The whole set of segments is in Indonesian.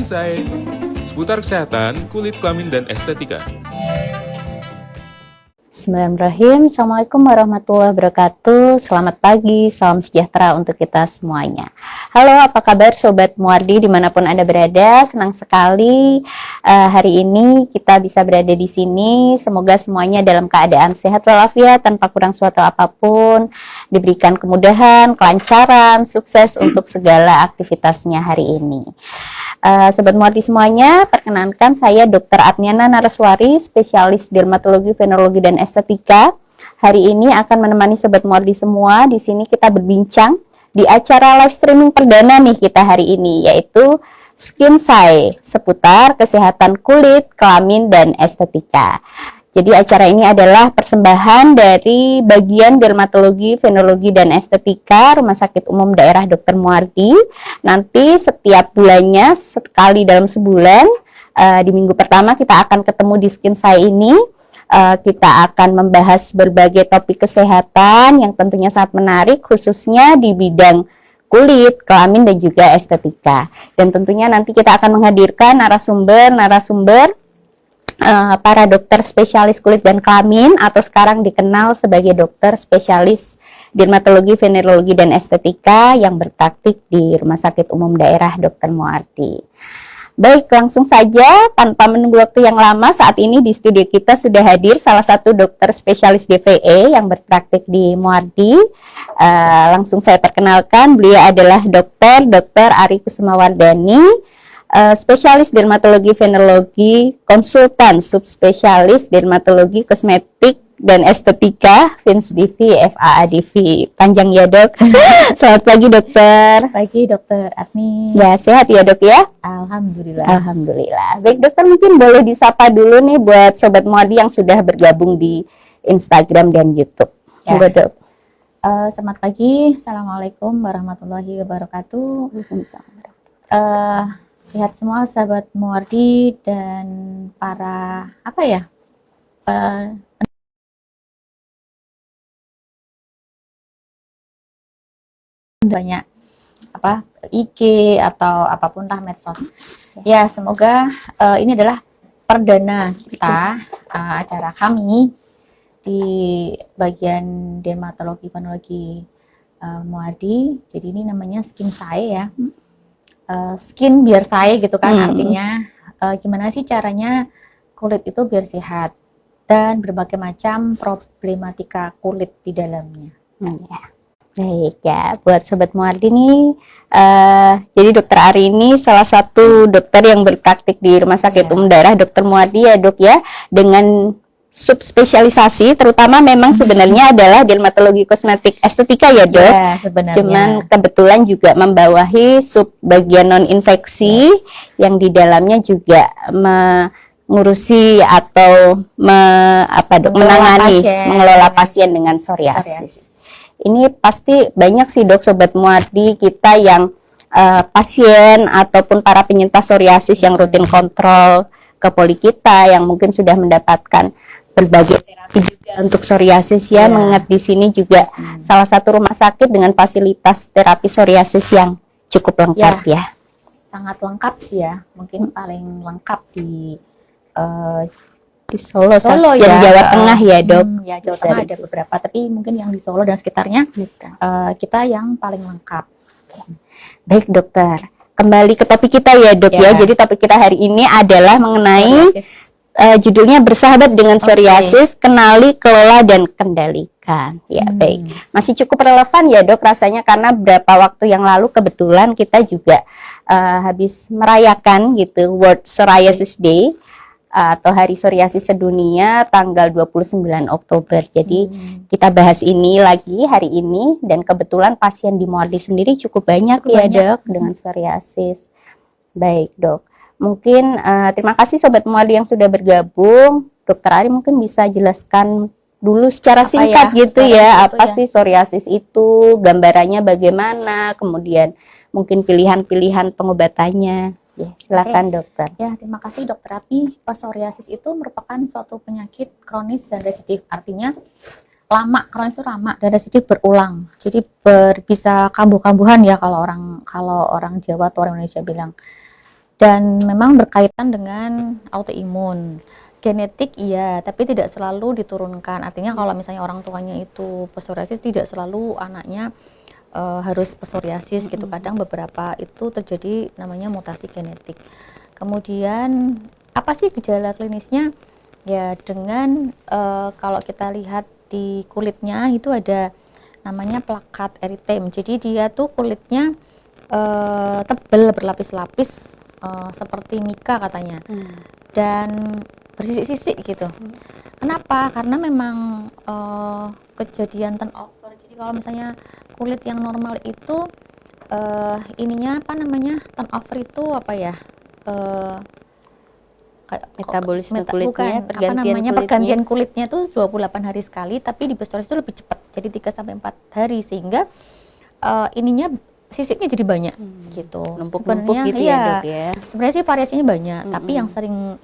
Insight seputar kesehatan, kulit, kelamin, dan estetika. Bismillahirrahmanirrahim. Assalamualaikum warahmatullahi wabarakatuh. Selamat pagi, salam sejahtera untuk kita semuanya. Halo, apa kabar Sobat Muardi dimanapun Anda berada? Senang sekali hari ini kita bisa berada di sini. Semoga semuanya dalam keadaan sehat walafiat, tanpa kurang suatu apapun. Diberikan kemudahan, kelancaran, sukses untuk segala aktivitasnya hari ini. Sobat Muardi semuanya, perkenankan saya Dr. Adniana Naraswari, spesialis dermatologi, venerologi, dan estetika. Hari ini akan menemani Sobat Muardi semua. Di sini kita berbincang di acara live streaming perdana nih kita hari ini, yaitu Skin Say, seputar kesehatan kulit, kelamin, dan estetika. Jadi acara ini adalah persembahan dari bagian dermatologi, venerologi, dan estetika Rumah Sakit Umum Daerah Dr. Muardi. Nanti setiap bulannya, sekali dalam sebulan, di minggu pertama kita akan ketemu di Skin Say ini. Kita akan membahas berbagai topik kesehatan yang tentunya sangat menarik, khususnya di bidang kulit, kelamin, dan juga estetika. Dan tentunya nanti kita akan menghadirkan narasumber para dokter spesialis kulit dan kelamin, atau sekarang dikenal sebagai dokter spesialis dermatologi, venerologi, dan estetika yang berpraktik di Rumah Sakit Umum Daerah Dr. Muardi. Baik, langsung saja tanpa menunggu waktu yang lama, saat ini di studio kita sudah hadir salah satu dokter spesialis DVE yang berpraktik di Muardi. Langsung saya perkenalkan, beliau adalah Dr. Ari Kusumawardani, spesialis dermatologi, venerologi, konsultan subspesialis dermatologi, kosmetik, dan estetika, FINSDV, FAADV. Panjang ya dok. Selamat pagi dokter. Pagi dokter Adni. Ya, sehat ya dok ya? Alhamdulillah. Alhamdulillah. Baik dokter, mungkin boleh disapa dulu nih buat Sobat Muardi yang sudah bergabung di Instagram dan YouTube. Ya. Dok. Selamat pagi. Assalamualaikum warahmatullahi wabarakatuh. Sehat semua sahabat Muardi dan para banyak IG atau apapun lah medsos. Ya, semoga ini adalah perdana kita acara kami di bagian dermatologi venerologi Muardi. Jadi ini namanya Skin Say ya. Skin biar saya gitu kan, artinya gimana sih caranya kulit itu biar sehat dan berbagai macam problematika kulit di dalamnya. Ya. Baik ya, buat Sobat Muardi nih, jadi dokter Ari ini salah satu dokter yang berpraktik di Rumah Sakit Umum Daerah Dr. Muardi ya dok ya, dengan subspesialisasi, terutama memang sebenarnya adalah dermatologi, kosmetik, estetika ya dok. Ya, sebenarnya. Cuman kebetulan juga membawahi sub bagian non infeksi yang di dalamnya juga mengurusi atau mengelola pasien dengan psoriasis. Ini pasti banyak sih dok Sobat Muardi kita yang pasien ataupun para penyintas psoriasis yang rutin kontrol ke poli kita yang mungkin sudah mendapatkan berbagai terapi juga untuk psoriasis ya. Mengingat di sini juga salah satu rumah sakit dengan fasilitas terapi psoriasis yang cukup lengkap ya. Sangat lengkap sih ya, mungkin paling lengkap di Solo ya, Jawa Tengah ya dok. Ya Jawa Tengah ada beberapa, tapi mungkin yang di Solo dan sekitarnya kita yang paling lengkap. Baik dokter, kembali ke topik kita ya dok ya. Jadi topik kita hari ini adalah mengenai judulnya bersahabat dengan psoriasis, kenali, kelola, dan kendalikan. Ya baik, masih cukup relevan ya dok rasanya, karena beberapa waktu yang lalu kebetulan kita juga habis merayakan gitu World Psoriasis Day atau Hari Psoriasis Sedunia tanggal 29 Oktober. Jadi kita bahas ini lagi hari ini, dan kebetulan pasien di Muardi sendiri cukup banyak dok dengan psoriasis. Baik dok, mungkin terima kasih Sobat Muardi yang sudah bergabung. Dokter Ari mungkin bisa jelaskan dulu secara singkat apa sih psoriasis itu, gambarannya bagaimana, kemudian mungkin pilihan-pilihan pengobatannya. Ya, silakan dokter. Ya, terima kasih dokter Ati. Psoriasis itu merupakan suatu penyakit kronis dan residif. Artinya kronis itu lama dan residif berulang. Jadi bisa kambuh-kambuhan ya kalau orang Jawa atau orang Indonesia bilang. Dan memang berkaitan dengan autoimun. Genetik iya, tapi tidak selalu diturunkan. Artinya kalau misalnya orang tuanya itu psoriasis, tidak selalu anaknya harus psoriasis gitu. Kadang beberapa itu terjadi namanya mutasi genetik. Kemudian apa sih gejala klinisnya? Ya dengan kalau kita lihat di kulitnya itu ada namanya plakat eritem. Jadi dia tuh kulitnya tebal berlapis-lapis seperti mika katanya. Dan bersisik-sisik gitu. Kenapa? Karena memang kejadian turnover. Jadi kalau misalnya kulit yang normal itu ininya apa namanya? Turnover itu apa ya? Metabolisme bukan, kulitnya, apa namanya, pergantian kulitnya itu 28 hari sekali, tapi di psoriasis itu lebih cepat. Jadi 3 sampai 4 hari sehingga ininya sisiknya jadi banyak gitu. Numpuk-numpuk gitu ya, iya, Dok ya. sebenarnya sih variasinya banyak, tapi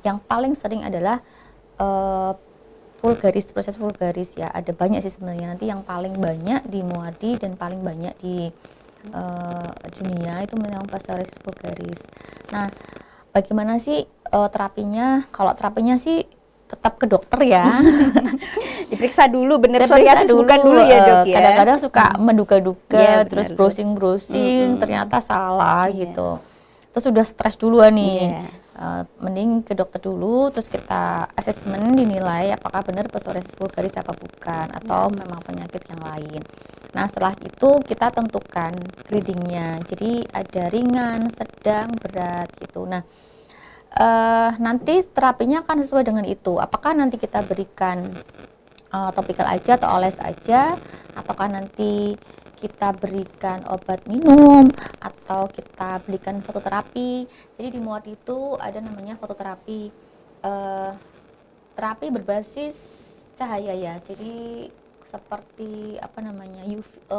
yang paling sering adalah vulgaris, proses vulgaris ya. Ada banyak sih sebenarnya. Nanti yang paling banyak di Muadi dan paling banyak di dunia itu memang psoriasis vulgaris. Nah, bagaimana sih terapinya? Kalau terapinya sih tetap ke dokter ya. Diperiksa dulu bener Diperiksa psoriasis bukan dulu ya, Dok ya. Kadang-kadang suka menduga-duga, Iya, terus benar, Dok. browsing-browsing, ternyata salah Iya. gitu. Terus sudah stres duluan nih. Iya. Mending ke dokter dulu, terus kita asesmen, dinilai apakah benar psoriasis vulgaris apa bukan, atau memang penyakit yang lain. Nah, setelah itu kita tentukan gradingnya. Jadi ada ringan, sedang, berat gitu. Nah, nanti terapinya akan sesuai dengan itu. Apakah nanti kita berikan topikal aja atau oles aja, ataukah nanti kita berikan obat minum atau kita berikan fototerapi. Jadi di Muadi itu ada namanya fototerapi, terapi berbasis cahaya ya. Jadi seperti apa namanya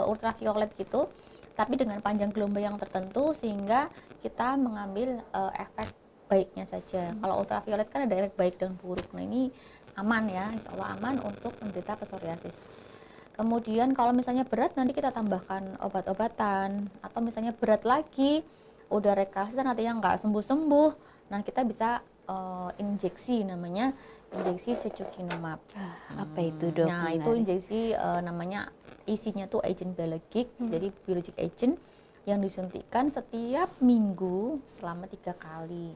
ultraviolet gitu, tapi dengan panjang gelombang yang tertentu sehingga kita mengambil efek baiknya saja. Kalau ultraviolet kan ada efek baik dan buruk. Nah ini aman ya, insya Allah aman untuk penderita psoriasis. Kemudian kalau misalnya berat nanti kita tambahkan obat-obatan, atau misalnya berat lagi udah rekalsitan artinya nggak sembuh-sembuh, nah kita bisa injeksi, namanya injeksi secukinumab. Apa itu, Dok? Nah itu injeksi namanya isinya tuh agent biologik, jadi biologic agent yang disuntikkan setiap minggu selama 3 kali.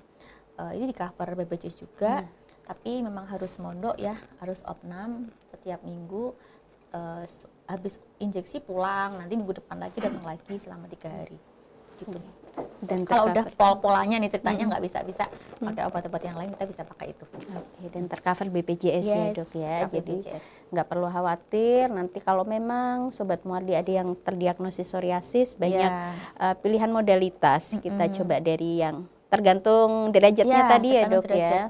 Ini di cover BPJS juga, tapi memang harus mondok ya, harus opnam setiap minggu. Habis injeksi pulang, nanti minggu depan lagi datang lagi selama 3 hari gitu. Dan kalau udah polanya nih ceritanya nggak bisa pakai obat-obat yang lain, kita bisa pakai itu. Oke, dan tercover BPJS ya, Dok ya. Jadi BPJS. nggak perlu khawatir nanti kalau memang Sobat Muardi ada yang terdiagnosis psoriasis, banyak pilihan modalitas. Kita coba dari yang tergantung derajatnya tadi ya, Dok ya.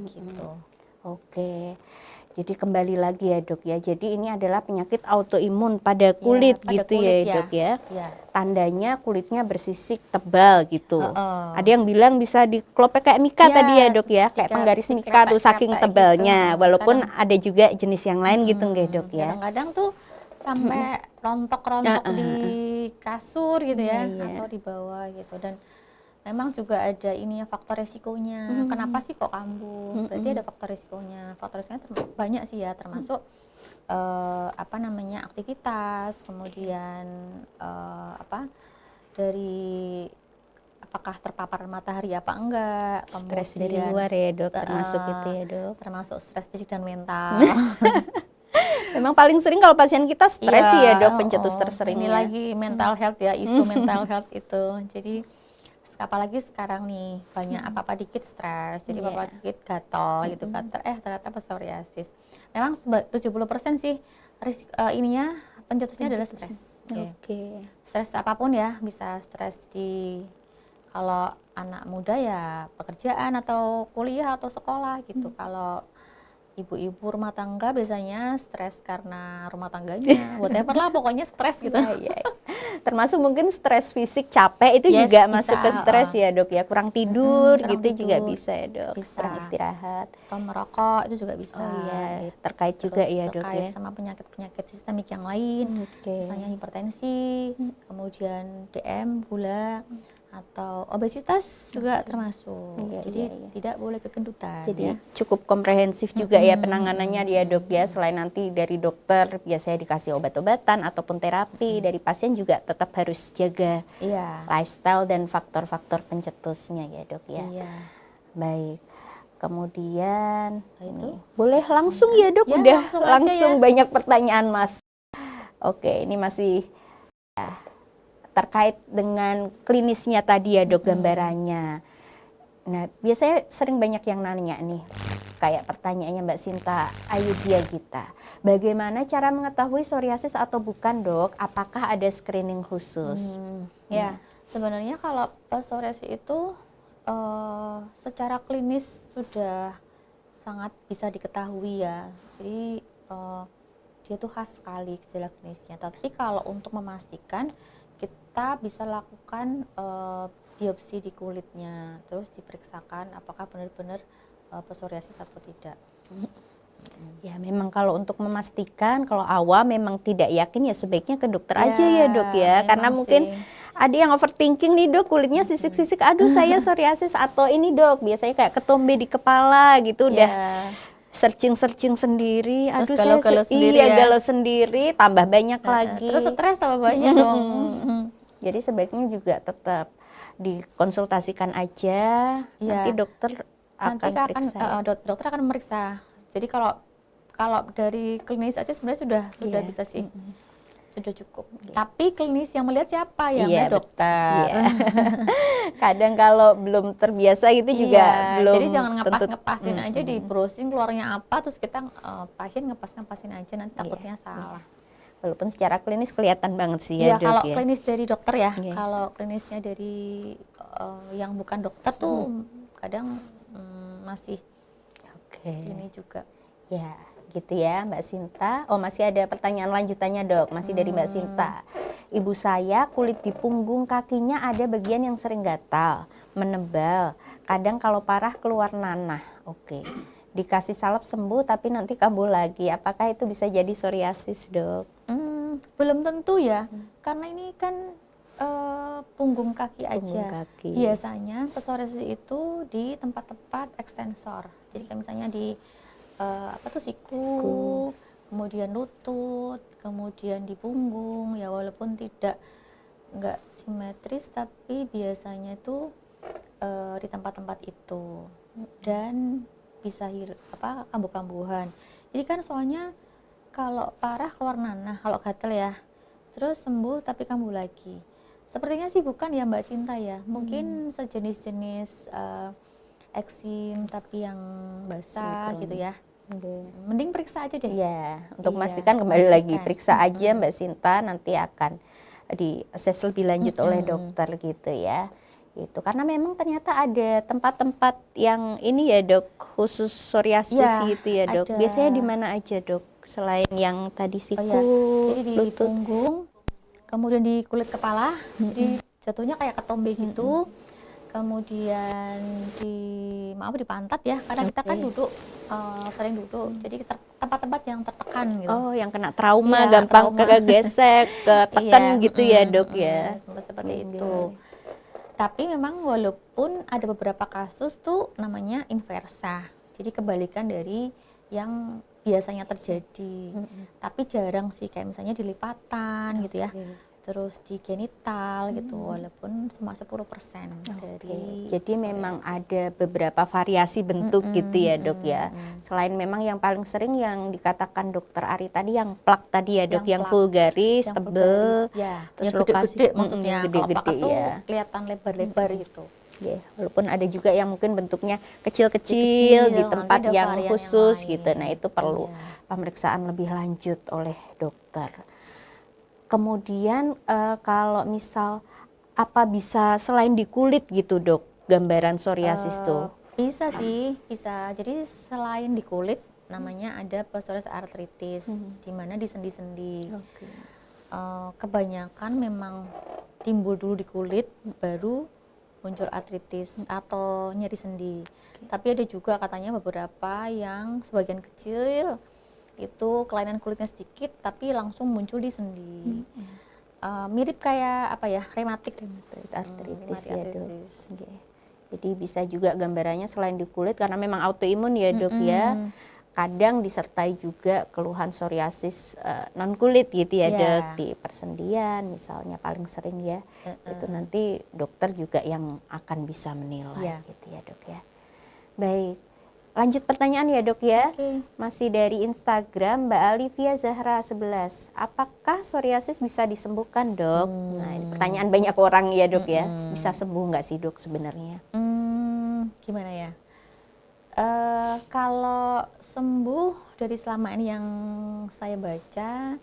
Gitu. Oke. Jadi kembali lagi ya, Dok ya. Jadi ini adalah penyakit autoimun pada kulit pada gitu kulit, ya, Dok ya. Ya. Tandanya kulitnya bersisik tebal gitu. Ada yang bilang bisa diklopek kayak mika tadi ya, Dok ya, kayak penggaris mika tuh saking tebalnya. Gitu. Walaupun ada juga jenis yang lain gitu nggak, Dok ya. Kadang-kadang tuh sampai rontok-rontok di kasur gitu ya, atau di bawah gitu. Dan memang juga ada ininya faktor resikonya. Kenapa sih kok kambuh? Berarti ada faktor resikonya. Faktor resikonya banyak sih ya, termasuk apa namanya aktivitas, kemudian dari apakah terpapar matahari apa enggak, Stres dari luar ya, Dok, termasuk itu ya, Dok. Termasuk stres fisik dan mental. Memang paling sering kalau pasien kita stres sih ya, Dok, pencetus terseringnya. Ini lagi mental health ya, isu mental health itu. Jadi apalagi sekarang nih banyak apa-apa dikit stres, jadi apa-apa dikit gatal gitu kan, ternyata psoriasis. Memang 70% sih ininya pencetusnya adalah stres. Oke. Stres apapun ya, bisa stres kalau anak muda ya pekerjaan atau kuliah atau sekolah gitu. Kalau ibu-ibu rumah tangga biasanya stres karena rumah tangganya, whatever lah pokoknya stres gitu. Termasuk mungkin stres fisik, capek itu juga masuk ke stres ya, Dok ya. Kurang tidur gitu juga bisa ya, Dok. Kurang istirahat. Atau merokok itu juga bisa. Oh iya, gitu. terkait juga ya, Dok ya. Terkait sama penyakit-penyakit sistemik yang lain, misalnya hipertensi, kemudian DM, gula, atau obesitas juga termasuk. Iya, Jadi iya. tidak boleh kegendutan. Jadi ya. cukup komprehensif juga ya penanganannya dia dok ya. Selain nanti dari dokter biasanya dikasih obat-obatan ataupun terapi, dari pasien juga tetap harus jaga Iya. lifestyle dan faktor-faktor pencetusnya ya dok ya. Iya. Baik. Kemudian Nah, itu. boleh langsung ya dok, Ya, udah langsung aja langsung ya. banyak pertanyaan mas. Oke, ini masih ya, terkait dengan klinisnya tadi ya dok, gambarannya. Nah biasanya sering banyak yang nanya nih, kayak pertanyaannya Mbak Sinta Ayudhya Gita, bagaimana cara mengetahui psoriasis atau bukan dok? Apakah ada screening khusus? Ya, sebenarnya kalau psoriasis itu secara klinis sudah sangat bisa diketahui ya. Jadi dia tuh khas sekali gejala klinisnya. Tapi kalau untuk memastikan, kita bisa lakukan biopsi di kulitnya, terus diperiksakan apakah benar-benar psoriasis atau tidak. Ya memang kalau untuk memastikan, kalau awam memang tidak yakin ya sebaiknya ke dokter aja ya dok ya. Karena memang mungkin sih. ada yang overthinking nih dok, kulitnya sisik-sisik, aduh saya psoriasis, atau ini dok biasanya kayak ketombe di kepala gitu, udah Ya, searching sendiri, Terus aduh galau-galau saya sendiri iya ya. galau sendiri, tambah banyak lagi. terus stres tambah banyak dong. Jadi sebaiknya juga tetap dikonsultasikan aja, nanti Iya. dokter Nanti akan periksa. dokter akan memeriksa. Jadi kalau dari klinis aja sebenarnya sudah Iya. bisa sih, sudah cukup. Tapi klinis yang melihat siapa ya, Iya, Mbak dokter. Iya. Kadang kalau belum terbiasa itu juga Iya, belum jadi jangan tentu. ngepasin aja di browsing keluarnya apa, terus kita pasien ngepasin aja, nanti takutnya salah. Walaupun secara klinis kelihatan banget sih ya Iya, dok kalau ya. klinis dari dokter ya, Iya. kalau klinisnya dari yang bukan dokter tuh kadang masih Oke. ini juga. Ya, gitu ya Mbak Sinta. Oh, masih ada pertanyaan lanjutannya dok, masih dari Mbak Sinta. Ibu saya kulit di punggung kakinya ada bagian yang sering gatal, menebal. Kadang kalau parah keluar nanah. Oke. Dikasih salep sembuh tapi nanti kambuh lagi. Apakah itu bisa jadi psoriasis dok? Belum tentu ya, karena ini kan punggung kaki aja. Punggung kaki. Biasanya psoriasis itu di tempat-tempat ekstensor. Jadi kayak misalnya di siku, kemudian lutut, kemudian di punggung. Ya walaupun nggak simetris, tapi biasanya itu di tempat-tempat itu dan bisa kambuh-kambuhan. Jadi kan soalnya kalau parah keluar nanah, kalau gatel ya, terus sembuh tapi kambuh lagi. Sepertinya sih bukan ya Mbak Cinta ya, mungkin sejenis-jenis eksim tapi yang basah gitu ya. Mending periksa aja deh. Ya, untuk Iya, memastikan kembali lagi pastikan. periksa aja Mbak Sinta, nanti akan diakses lebih lanjut oleh dokter gitu ya. Itu karena memang ternyata ada tempat-tempat yang ini ya dok, khusus psoriasis Ya, gitu ya dok. ada. Biasanya di mana aja dok? Selain yang tadi siku, Jadi di lutut. punggung, kemudian di kulit kepala, jadi jatuhnya kayak ketombe gitu. Kemudian di pantat ya, karena kita kan duduk sering duduk, jadi tempat-tempat yang tertekan gitu. Oh, yang kena trauma, Iya, gampang trauma. kegesek, ketekan Iya, gitu ya dok ya. seperti itu. Tapi memang walaupun ada beberapa kasus tuh namanya inversa, jadi kebalikan dari yang biasanya terjadi. Tapi jarang sih, kayak misalnya di lipatan gitu ya, terus di genital gitu, walaupun cuma 10% dari. Jadi memang ada beberapa variasi bentuk gitu ya dok ya. Selain memang yang paling sering yang dikatakan dokter Ari tadi yang plak tadi ya dok, yang plak, vulgaris, yang tebel, vulgaris, ya, terus yang lokasi gede-gede maksudnya. yang Kalau plak gede-gede tuh ya. kelihatan lebar-lebar gitu. Ya, walaupun ada juga yang mungkin bentuknya kecil-kecil Kecil, di nanti tempat ada yang varian khusus yang gitu. lain. Nah itu perlu Iya. pemeriksaan lebih lanjut oleh dokter. Kemudian kalau misal apa bisa selain di kulit gitu dok, gambaran psoriasis tuh? Bisa sih, bisa. Jadi selain di kulit, namanya ada psoriasis artritis, di mana di sendi-sendi. Kebanyakan memang timbul dulu di kulit, baru muncul artritis atau nyeri sendi. Tapi ada juga katanya beberapa yang sebagian kecil itu kelainan kulitnya sedikit, tapi langsung muncul di sendi. mirip kayak apa ya, rematik. Artritis ya dok. Artritis. Oke. Jadi bisa juga gambarannya selain di kulit karena memang autoimun ya dok ya. Kadang disertai juga keluhan psoriasis non kulit gitu ya Iya. dok, di persendian misalnya paling sering ya. Itu nanti dokter juga yang akan bisa menilai Iya. gitu ya dok ya. Baik, lanjut pertanyaan ya dok ya. Oke. Masih dari Instagram Mbak Alivia Zahra 11. Apakah psoriasis bisa disembuhkan dok? Nah ini pertanyaan banyak orang ya dok ya. Bisa sembuh nggak sih dok sebenarnya? Gimana ya? Kalau sembuh dari selama ini yang saya baca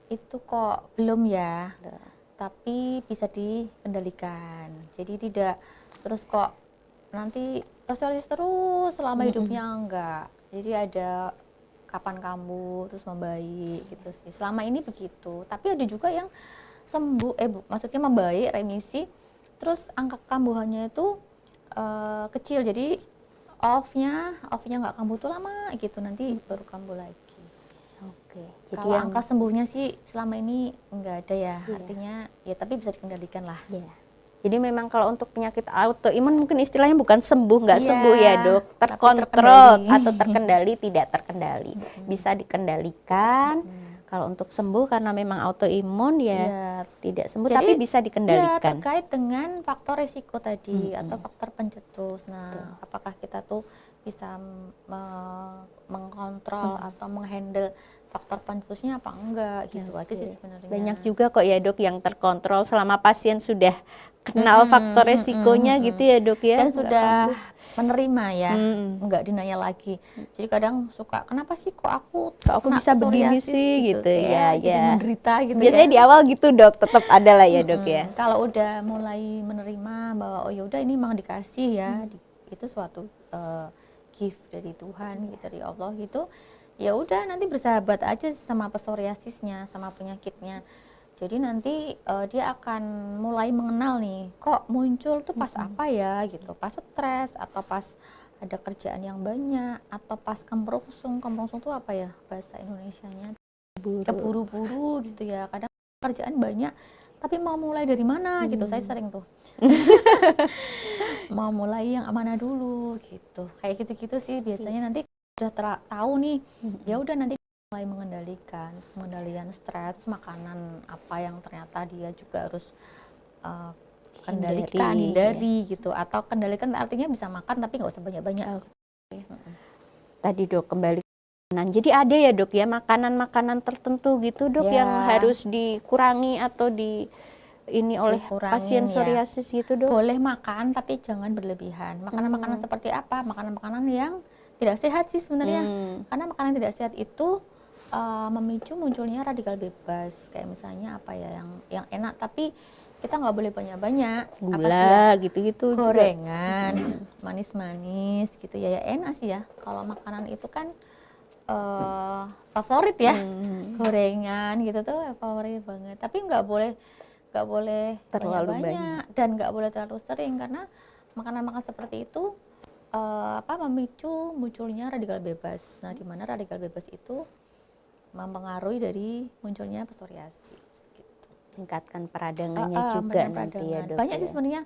itu kok belum ya, tapi bisa dikendalikan. Jadi tidak terus kok nanti psoriasis terus selama hidupnya, enggak. Jadi ada kapan kambuh terus membaik gitu sih. Selama ini begitu. Tapi ada juga yang sembuh, maksudnya membaik, remisi, terus angka kambuhannya itu kecil. Jadi off-nya nggak kambuh tuh lama gitu, nanti baru kambuh lagi. Oke. Jadi Kalau yang angka sembuhnya sih selama ini nggak ada ya, Iya. artinya ya tapi bisa dikendalikan lah. ya. Jadi memang kalau untuk penyakit autoimun mungkin istilahnya bukan sembuh, nggak Iya, sembuh ya dok, tapi terkontrol terkendali. atau terkendali, tidak terkendali, bisa dikendalikan. Kalau untuk sembuh karena memang autoimun ya Iya. tidak sembuh, Jadi, tapi bisa Ya, dikendalikan. terkait dengan faktor risiko tadi atau faktor pencetus. Nah, apakah kita tuh bisa mengkontrol atau menghandle faktor pencetusnya apa enggak gitu aja sih sebenarnya. Banyak juga kok ya dok yang terkontrol selama pasien sudah kenal faktor resikonya gitu ya dok ya. Dan Nggak sudah kambuh. menerima ya, enggak denial lagi. Jadi kadang suka, kenapa sih kok aku kena bisa begini psoriasis sih gitu ya, jadi ya. menderita gitu Biasanya ya. di awal gitu dok, tetap ada lah ya dok ya. Kalau udah mulai menerima bahwa oh ya udah ini memang dikasih ya, itu suatu gift dari Tuhan, gitu, dari Allah gitu. Ya udah nanti bersahabat aja sama psoriasisnya, sama penyakitnya. Jadi nanti dia akan mulai mengenal nih, kok muncul tuh pas apa ya gitu, pas stres atau pas ada kerjaan yang banyak atau pas kemerungsung. Kemerungsung tuh apa ya bahasa Indonesianya? Keburu-buru gitu ya. Kadang kerjaan banyak tapi mau mulai dari mana gitu, saya sering tuh mau mulai yang mana dulu gitu, kayak gitu-gitu sih biasanya. Nanti udah tahu nih, ya udah nanti mulai pengendalian stres, makanan apa yang ternyata dia juga harus hindari gitu, atau kendalikan artinya bisa makan tapi nggak usah banyak-banyak. Tadi dok kembali ke makanan. Jadi ada ya dok ya makanan-makanan tertentu gitu dok Ya. yang harus dikurangi atau ini oleh Dikurangin pasien ya. psoriasis gitu dok. Boleh makan tapi jangan berlebihan. Makanan-makanan seperti apa? Makanan-makanan yang tidak sehat sih sebenarnya. Karena makanan yang tidak sehat itu memicu munculnya radikal bebas. Kayak misalnya apa ya yang enak tapi kita nggak boleh banyak-banyak. Apa sih ya? Gula gitu-gitu juga. Gorengan, manis-manis gitu ya. Ya enak sih ya. Kalau makanan itu kan favorit ya. Gorengan gitu tuh favorit banget. Tapi nggak boleh Terlalu banyak dan nggak boleh terlalu sering, karena makanan-makanan seperti itu memicu munculnya radikal bebas. Nah, di mana radikal bebas itu mempengaruhi dari munculnya psoriasis gitu. Tingkatkan peradangannya juga nanti ya dok. Banyak ya. sih sebenarnya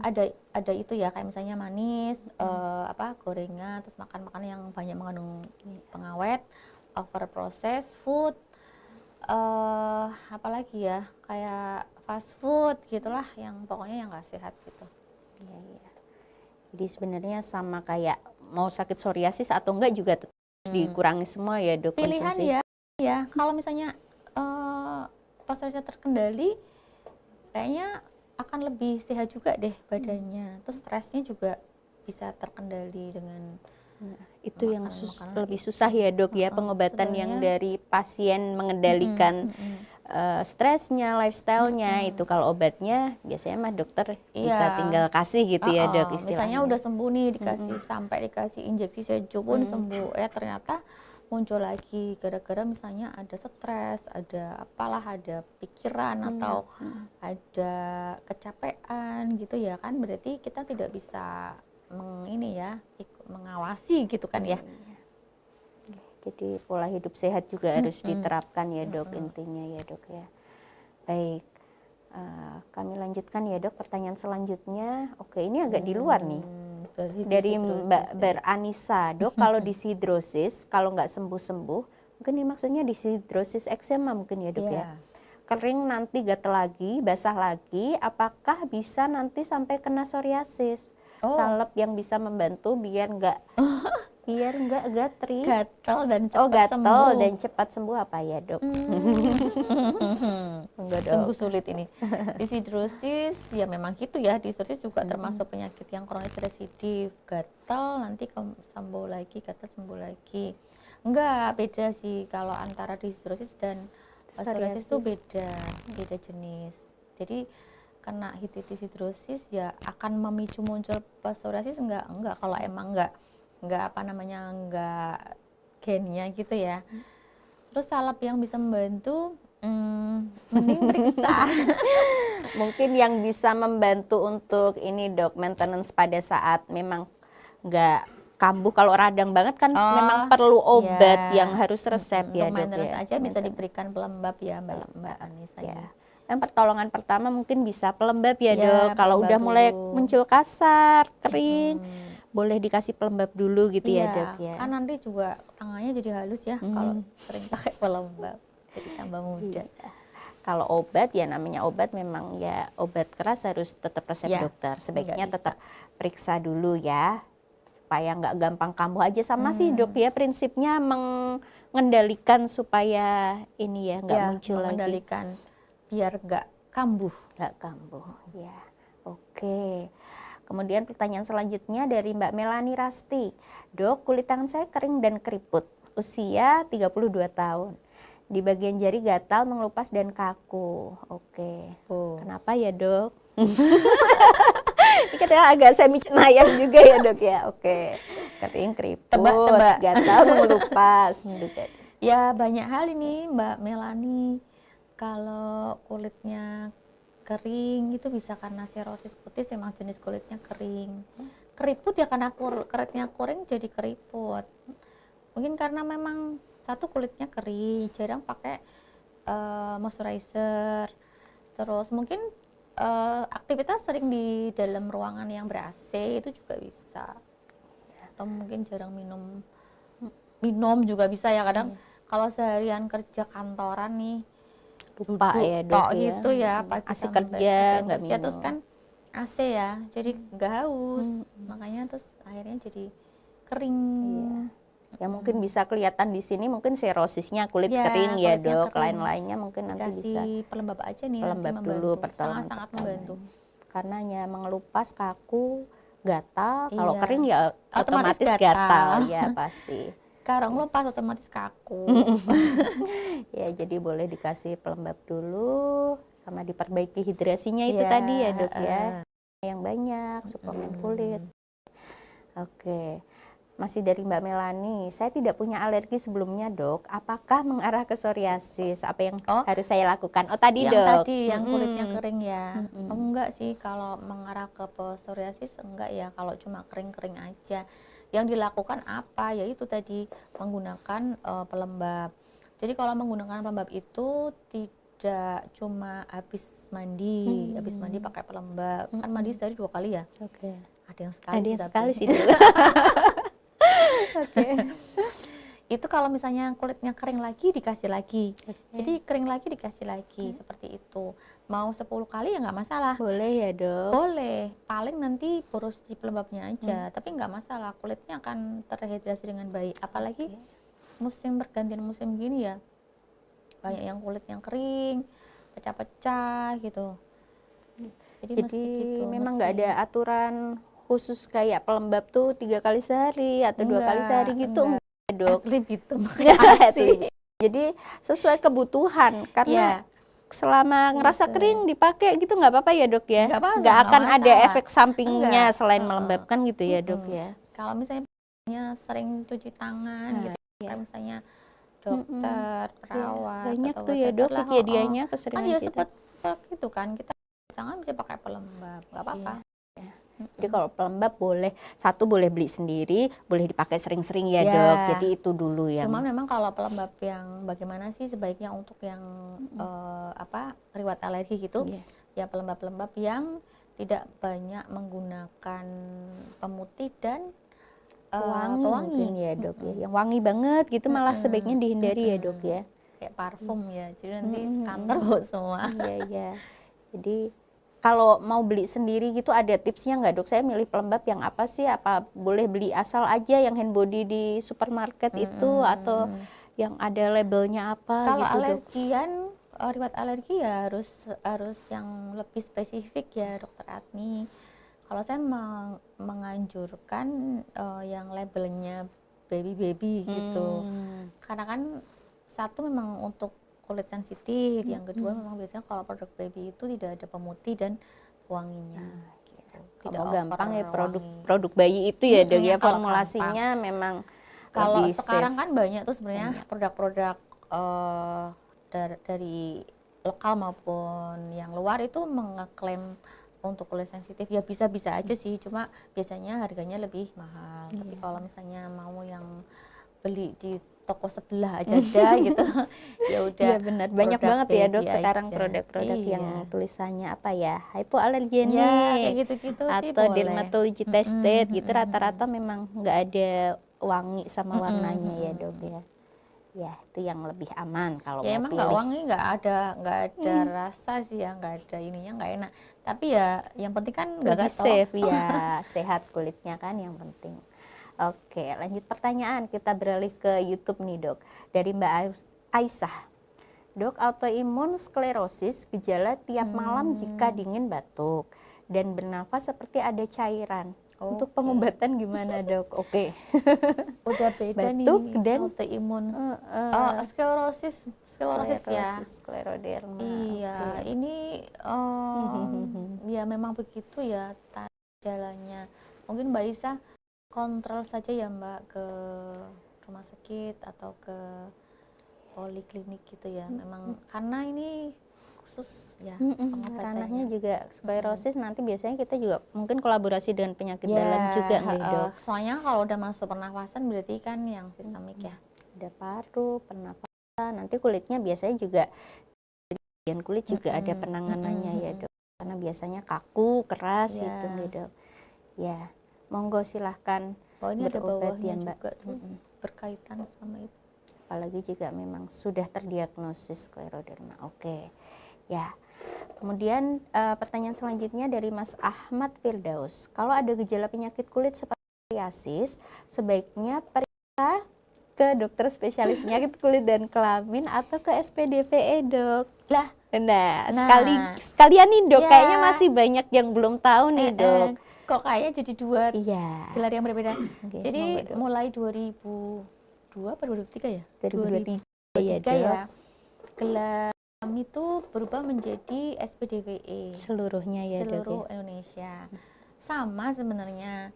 ada itu ya, kayak misalnya manis, gorengan, terus makan makanan yang banyak mengandung pengawet, over processed food, apalagi ya kayak fast food gitulah, yang pokoknya yang nggak sehat gitu. Iya, iya. Jadi sebenarnya sama kayak mau sakit psoriasis atau enggak juga tetap dikurangi semua ya dok. Pilihan konsumsi. ya kalau misalnya psoriasis terkendali, kayaknya akan lebih sehat juga deh badannya. Terus stresnya juga bisa terkendali dengan Itu yang makanan-makanan lebih susah ya dok ya, pengobatan yang sebenarnya. dari pasien mengendalikan stresnya, lifestyle-nya. Itu kalau obatnya biasanya mah dokter bisa Iya. tinggal kasih gitu ya dok Misalnya istilahnya. udah sembuh nih, sampai dikasih injeksi sejuk pun sembuh, ternyata muncul lagi gara-gara misalnya ada stres, ada apalah, ada pikiran atau ada kecapean gitu ya kan, berarti kita tidak bisa mengawasi gitu kan ya. Jadi pola hidup sehat juga harus diterapkan ya dok intinya ya dok ya. Baik. Kami lanjutkan ya dok, pertanyaan selanjutnya. Oke, ini agak di luar nih. Berarti Dari disidrosis Mbak ya. Beranisa, dok kalau disidrosis, kalau nggak sembuh-sembuh, mungkin ini maksudnya disidrosis eksema mungkin ya dok Iya. ya. Kering nanti gatel lagi, basah lagi, apakah bisa nanti sampai kena psoriasis? Oh. Salep yang bisa membantu biar nggak gatri. Gatal dan Oh, cepat gatel sembuh. dan cepat sembuh apa ya dok? Enggak dok. Sungguh sulit ini. Disidrosis ya memang gitu ya. Disidrosis juga termasuk penyakit yang kronis residif. Gatal nanti sembuh lagi, gatal sembuh lagi. Enggak, beda sih kalau antara disidrosis dan psoriasis itu beda jenis. Jadi kena disidrosis ya akan memicu muncul psoriasis enggak kalau emang enggak gennya gitu ya. Terus salep yang bisa membantu mending periksa. Mungkin yang bisa membantu untuk ini dok, maintenance pada saat memang nggak kambuh, kalau radang banget kan memang perlu obat yang harus resep ya dok maintenance ya. aja bisa diberikan pelembab ya Mbak Anissa Ya. ini. Yang pertolongan pertama mungkin bisa pelembab ya Ya, dok. Kalau pelembab udah mulai dulu. muncul kasar, kering, boleh dikasih pelembab dulu gitu ya dok ya. Kan nanti juga tangannya jadi halus ya kalau sering pakai pelembab, jadi tambah mudah. Kalau obat ya namanya obat memang ya obat keras harus tetap resep Ya, dokter. Sebaiknya nggak bisa. tetap periksa dulu ya supaya nggak gampang kambuh aja. Sama sih dok ya, prinsipnya mengendalikan supaya ini ya nggak muncul lagi. Mengendalikan biar nggak kambuh. Nggak kambuh ya. Oke. Kemudian pertanyaan selanjutnya dari Mbak Melani Rasti. Dok, kulit tangan saya kering dan keriput. Usia 32 tahun. Di bagian jari gatal, mengelupas dan kaku. Oke. Kenapa ya dok? Ini katanya agak semi cenayang juga ya dok ya. Oke. Kering, keriput, Tebak. gatal, mengelupas. Ya banyak hal ini Mbak Melani. Kalau kulitnya kering itu bisa karena serosis kutis, emang jenis kulitnya kering. Keriput ya karena kulitnya kering jadi keriput. Mungkin karena memang satu kulitnya kering, jarang pakai moisturizer. Terus mungkin aktivitas sering di dalam ruangan yang ber-AC itu juga bisa. Atau mungkin jarang minum juga bisa ya, kadang kalau seharian kerja kantoran nih Lupa ya dok ya. gitu ya, pagi Asik sampai kerja nggak kerja minum. terus kan AC ya, jadi nggak haus, makanya terus akhirnya jadi kering. Ya mungkin bisa kelihatan di sini mungkin serosisnya kulit Ya, kering ya kulitnya dok. kering. Lain-lainnya mungkin nanti bisa Kasih pelembab aja nih, pelembab nanti dulu membantu. pertolongan Sangat pertama. membantu. Karena ya mengelupas, kaku, gatal. Kalau Iya. kering ya Otomatis otomatis gatal. gatal ya pasti. Kalau ngelupas otomatis kaku. Ya jadi boleh dikasih pelembab dulu sama diperbaiki hidrasinya itu Iya, tadi ya dok ya. Yang banyak, suplemen kulit. Oke. Masih dari Mbak Melani, saya tidak punya alergi sebelumnya dok. Apakah mengarah ke psoriasis? Apa yang harus saya lakukan? Oh tadi Yang dok. tadi yang kulitnya kering ya. Enggak sih kalau mengarah ke psoriasis, enggak ya, kalau cuma kering-kering aja. Yang dilakukan apa? Yaitu tadi menggunakan pelembab. Jadi kalau menggunakan pelembab itu tidak cuma habis mandi pakai pelembab. Kan mandi sehari 2 kali ya. Oke. Ada yang sekali. Ada yang tapi. sekali sih dok. Oke. Itu kalau misalnya kulitnya kering lagi dikasih lagi. Jadi kering lagi dikasih lagi seperti itu. Mau 10 kali ya nggak masalah. Boleh ya dok. Boleh, paling nanti boros di pelembabnya aja, tapi nggak masalah, kulitnya akan terhidrasi dengan baik. Apalagi musim pergantian musim gini ya, banyak yang kulit yang kering, pecah-pecah gitu. Jadi gitu, memang nggak ada aturan khusus kayak pelembab tuh 3 kali sehari atau 2 kali sehari gitu enggak dok. Gitu Jadi sesuai kebutuhan karena ya, selama ngerasa kering dipakai gitu nggak apa-apa ya dok ya. Nggak apa-apa, Nggak akan nggak ada masalah. efek sampingnya Enggak. selain melembabkan gitu ya dok ya. kalau misalnya sering cuci tangan gitu, kayak misalnya dokter, perawat, Banyak atau tuh ya dok whatever lah, kejadiannya kan keseringan ya kita. sepet gitu kan, kita tangan bisa pakai pelembab, nggak apa-apa. Jadi kalau pelembab boleh beli sendiri, boleh dipakai sering-sering ya, Ya. Dok. Jadi itu dulu yang. Cuma memang kalau pelembab yang bagaimana sih sebaiknya untuk yang riwayat alergi gitu, Yes. ya pelembab-pelembab yang tidak banyak menggunakan pemutih dan Wangi pewangi. mungkin ya, Dok ya. Yang wangi banget gitu malah sebaiknya dihindari ya, Dok ya. Kayak parfum ya, jadi nanti Mm-mm. kantor semua. Iya, iya. Jadi kalau mau beli sendiri gitu ada tipsnya nggak, Dok? Saya milih pelembab yang apa sih? Apa boleh beli asal aja yang hand body di supermarket itu atau yang ada labelnya apa Kalau gitu, Dok? alergian, riwayat alergi ya harus yang lebih spesifik ya, Dokter Adni. Kalau saya menganjurkan yang labelnya baby gitu. Karena kan satu memang untuk kulit sensitif, yang kedua memang biasanya kalau produk baby itu tidak ada pemutih dan pewanginya. Gitu. Tidak Kalau gampang ya wangi. produk bayi itu ya, Dok ya. Kalau Formulasinya memang Kalau lebih sekarang safe. kan banyak tuh sebenarnya produk-produk dari lokal maupun yang luar itu mengeklaim untuk kulit sensitif, ya bisa-bisa aja sih, cuma biasanya harganya lebih mahal. Tapi kalau misalnya mau yang beli di toko sebelah aja ada gitu, ya udah. Iya benar, banyak produk banget ya, Dok, baby sekarang aja. produk-produk yang Iya. tulisannya apa ya, Ya hypoallergenic kayak gitu-gitu sih atau boleh. dermatology tested gitu, rata-rata memang nggak ada wangi sama warnanya ya, Dok ya. Ya itu yang lebih aman kalau Ya mau emang nggak pilih. wangi, nggak ada rasa sih ya, nggak ada ininya, nggak enak. Tapi ya yang penting kan nggak Lebih gatal. safe ya, sehat kulitnya kan yang penting. Oke, lanjut pertanyaan, kita beralih ke YouTube nih, Dok. Dari Mbak Aisyah. Dok, autoimun sklerosis gejala tiap malam jika dingin batuk dan bernafas seperti ada cairan. Untuk Oke. pengobatan gimana, Dok? Oke. Udah beda Batuk nih dan autoimun. Sklerosis ya. skleroderma. Iya, Oke. ini ya memang begitu ya jalannya. Mungkin Mbak Isa kontrol saja ya Mbak ke rumah sakit atau ke poliklinik gitu ya. Memang karena ini khusus ya Ranahnya pengobatannya. juga sklerosis nanti biasanya kita juga mungkin kolaborasi dengan penyakit Ya, dalam juga nih, Dok. soalnya kalau udah masuk pernafasan berarti kan yang sistemik ya. Ada paru, pernapasan, nanti kulitnya biasanya juga bagian kulit juga ada penanganannya ya, Dok. Karena biasanya kaku, keras Ya. gitu nih, Dok. Ya, monggo silahkan Oh ini ada berobat bawahnya ya, Mbak. juga tuh berkaitan sama itu. Apalagi juga memang sudah terdiagnosis skleroderma. Oke. Ya. Kemudian pertanyaan selanjutnya dari Mas Ahmad Firdaus. Kalau ada gejala penyakit kulit seperti psoriasis, sebaiknya periksa ke dokter spesialis penyakit kulit dan kelamin atau ke SPDVE, Dok. Lah, Nah, Nah. sekalian nih, Dok. Ya. Kayaknya masih banyak yang belum tahu nih, Dok. Kok kayaknya jadi dua Iya. gelar yang berbeda. Oke, Jadi monggo, Dok. mulai 2002 atau 2003 ya? 2023 ya, 2003 ya. Dok. Gelar kami itu berubah menjadi SPDVE. Seluruhnya ya, Dok. Seluruh Indonesia. Sama sebenarnya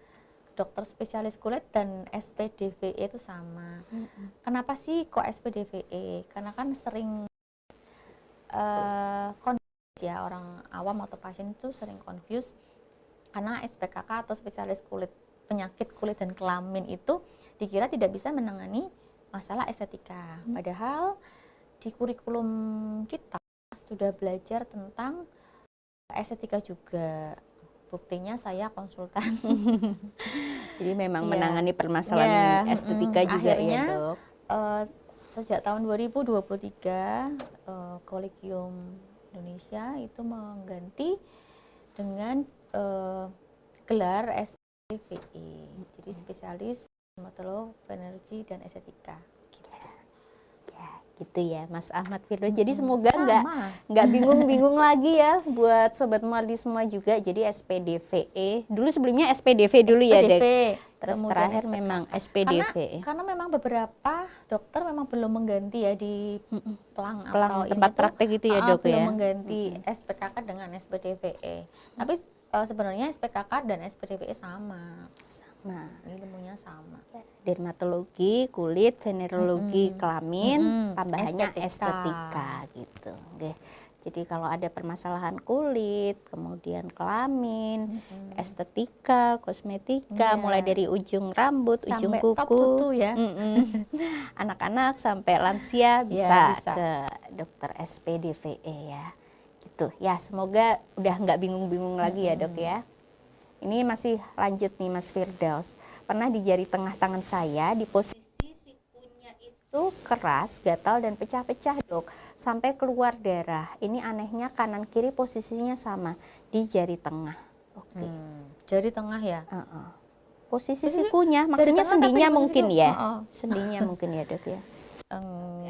dokter spesialis kulit dan SPDVE itu sama. Kenapa sih kok SPDVE? Karena kan sering confuse ya, orang awam atau pasien itu sering confuse karena SPKK atau spesialis kulit, penyakit kulit dan kelamin itu dikira tidak bisa menangani masalah estetika. Padahal di kurikulum kita sudah belajar tentang estetika juga. Buktinya saya konsultan. Jadi memang Iya. menangani permasalahan Ya, estetika juga akhirnya, ya, Dok. Sejak tahun 2023 Kolegium Indonesia itu mengganti dengan gelar SPVE, jadi spesialis dermatolog, venerologi dan estetika. Ya, gitu ya, Mas Ahmad Firdaus. Jadi semoga Sama. nggak bingung-bingung lagi ya buat sobat Muardi semua juga. Jadi SPDVE. Dulu sebelumnya SPDV dulu ya, Dek. SPDV, Terus kemudian terakhir SPKK. memang SPDVE. Karena memang beberapa dokter memang belum mengganti ya di pelang atau ini tempat tuh, praktek gitu ya, Dok belum ya. mengganti SPKK dengan SPDVE. Tapi sebenarnya SPKK dan SPDVE sama. Nah, Ilmunya sama. dermatologi, kulit, venerologi, kelamin, tambahannya Estetika. estetika gitu. Oke. Jadi kalau ada permasalahan kulit, kemudian kelamin, estetika, kosmetika, Iya. mulai dari ujung rambut, ujung Sampai top kuku, tutu ya. anak-anak sampai lansia bisa, bisa. ke dokter SPDVE ya. Gitu ya, semoga udah nggak bingung-bingung lagi ya dok ya. Ini masih lanjut nih Mas Firdaus. Pernah di jari tengah tangan saya di posisi sikunya itu keras, gatal dan pecah-pecah dok, sampai keluar darah. Ini anehnya kanan kiri posisinya sama di jari tengah. Oke. Jari tengah ya. Posisi Posisi sikunya, jari maksudnya tengah tapi sendinya di posisi mungkin siku. ya. Heeh. Sendinya mungkin ya dok ya.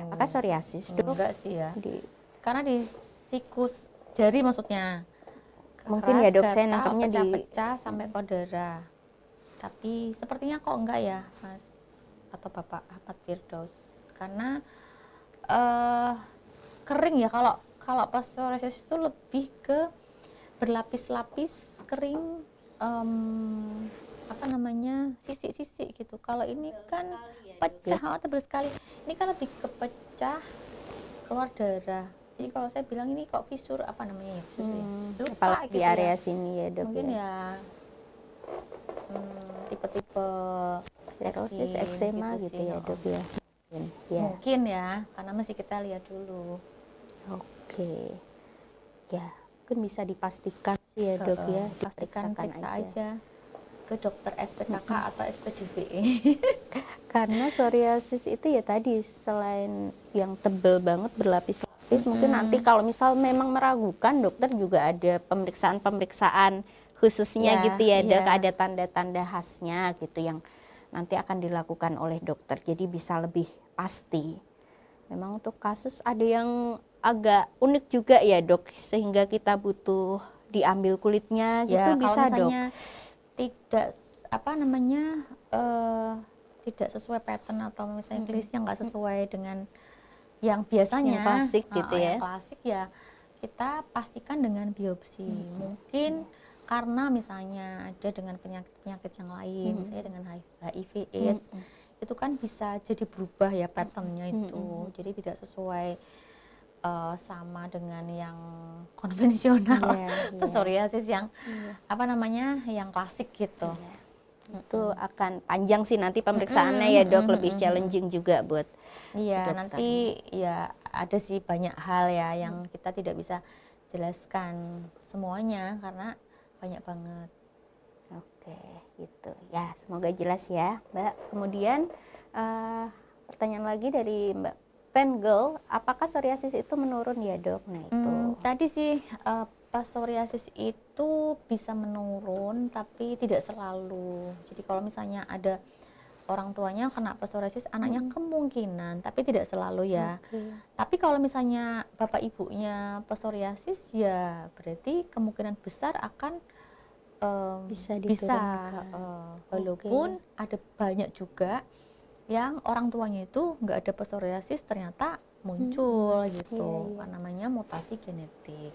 Apakah psoriasis dok? Enggak sih ya. Di- Karena di sikus jari maksudnya. Mungkin ya, Dok, saya nangkepnya di- pecah-pecah sampai ke darah. Tapi sepertinya kok enggak ya, Mas atau Bapak Ahmad Firdaus. Karena kering ya, kalau psoriasis itu lebih ke berlapis-lapis kering, apa namanya, sisik-sisik gitu. Kalau ini kan pecah atau bersekali. Ini kan lebih ke pecah, keluar darah. Jadi kalau saya bilang ini kok fisur, apa namanya ya, fisur ya? Lupa Apalagi di gitu area ya. sini ya dok Mungkin ya. ya tipe-tipe Sklerosis, eksim eksema gitu sih, ya oh. dok ya. Ya. Mungkin ya, karena masih kita lihat dulu. Oke. Ya, mungkin bisa dipastikan sih ya dok ya. Pastikan Diperiksakan periksa aja ke dokter SPKK atau SPDVE. Karena psoriasis itu ya tadi selain yang tebel banget berlapis-lapis, mungkin nanti kalau misal memang meragukan, dokter juga ada pemeriksaan-pemeriksaan khususnya Ya, gitu ya dok, iya. ada tanda-tanda khasnya gitu yang nanti akan dilakukan oleh dokter, jadi bisa lebih pasti. Memang untuk kasus ada yang agak unik juga ya dok, sehingga kita butuh diambil kulitnya gitu Ya, kalau bisa dok. misalnya tidak apa namanya tidak sesuai pattern atau misalnya klise nggak sesuai dengan yang biasanya Yang klasik gitu ya. yang klasik ya kita pastikan dengan biopsi. Mungkin karena misalnya ada dengan penyakit-penyakit yang lain, misalnya dengan HIV AIDS, itu kan bisa jadi berubah ya patternnya itu, jadi tidak sesuai sama dengan yang konvensional, Iya. psoriasis yang apa namanya, yang klasik gitu. Itu akan panjang sih nanti pemeriksaannya ya dok, lebih challenging juga buat Iya, dokter. nanti ya ada sih banyak hal ya yang kita tidak bisa jelaskan semuanya karena banyak banget. Oke, gitu ya, semoga jelas ya Mbak. Kemudian pertanyaan lagi dari Mbak Fangirl, apakah psoriasis itu menurun ya dok? Nah itu Tadi sih pas psoriasis itu bisa menurun tapi tidak selalu. Jadi kalau misalnya ada orang tuanya kena psoriasis, anaknya kemungkinan tapi tidak selalu ya. Tapi kalau misalnya bapak ibunya psoriasis ya berarti kemungkinan besar akan Bisa bisa diturunkan. walaupun ada banyak juga yang orang tuanya itu nggak ada psoriasis ternyata muncul gitu. Kan namanya mutasi genetik.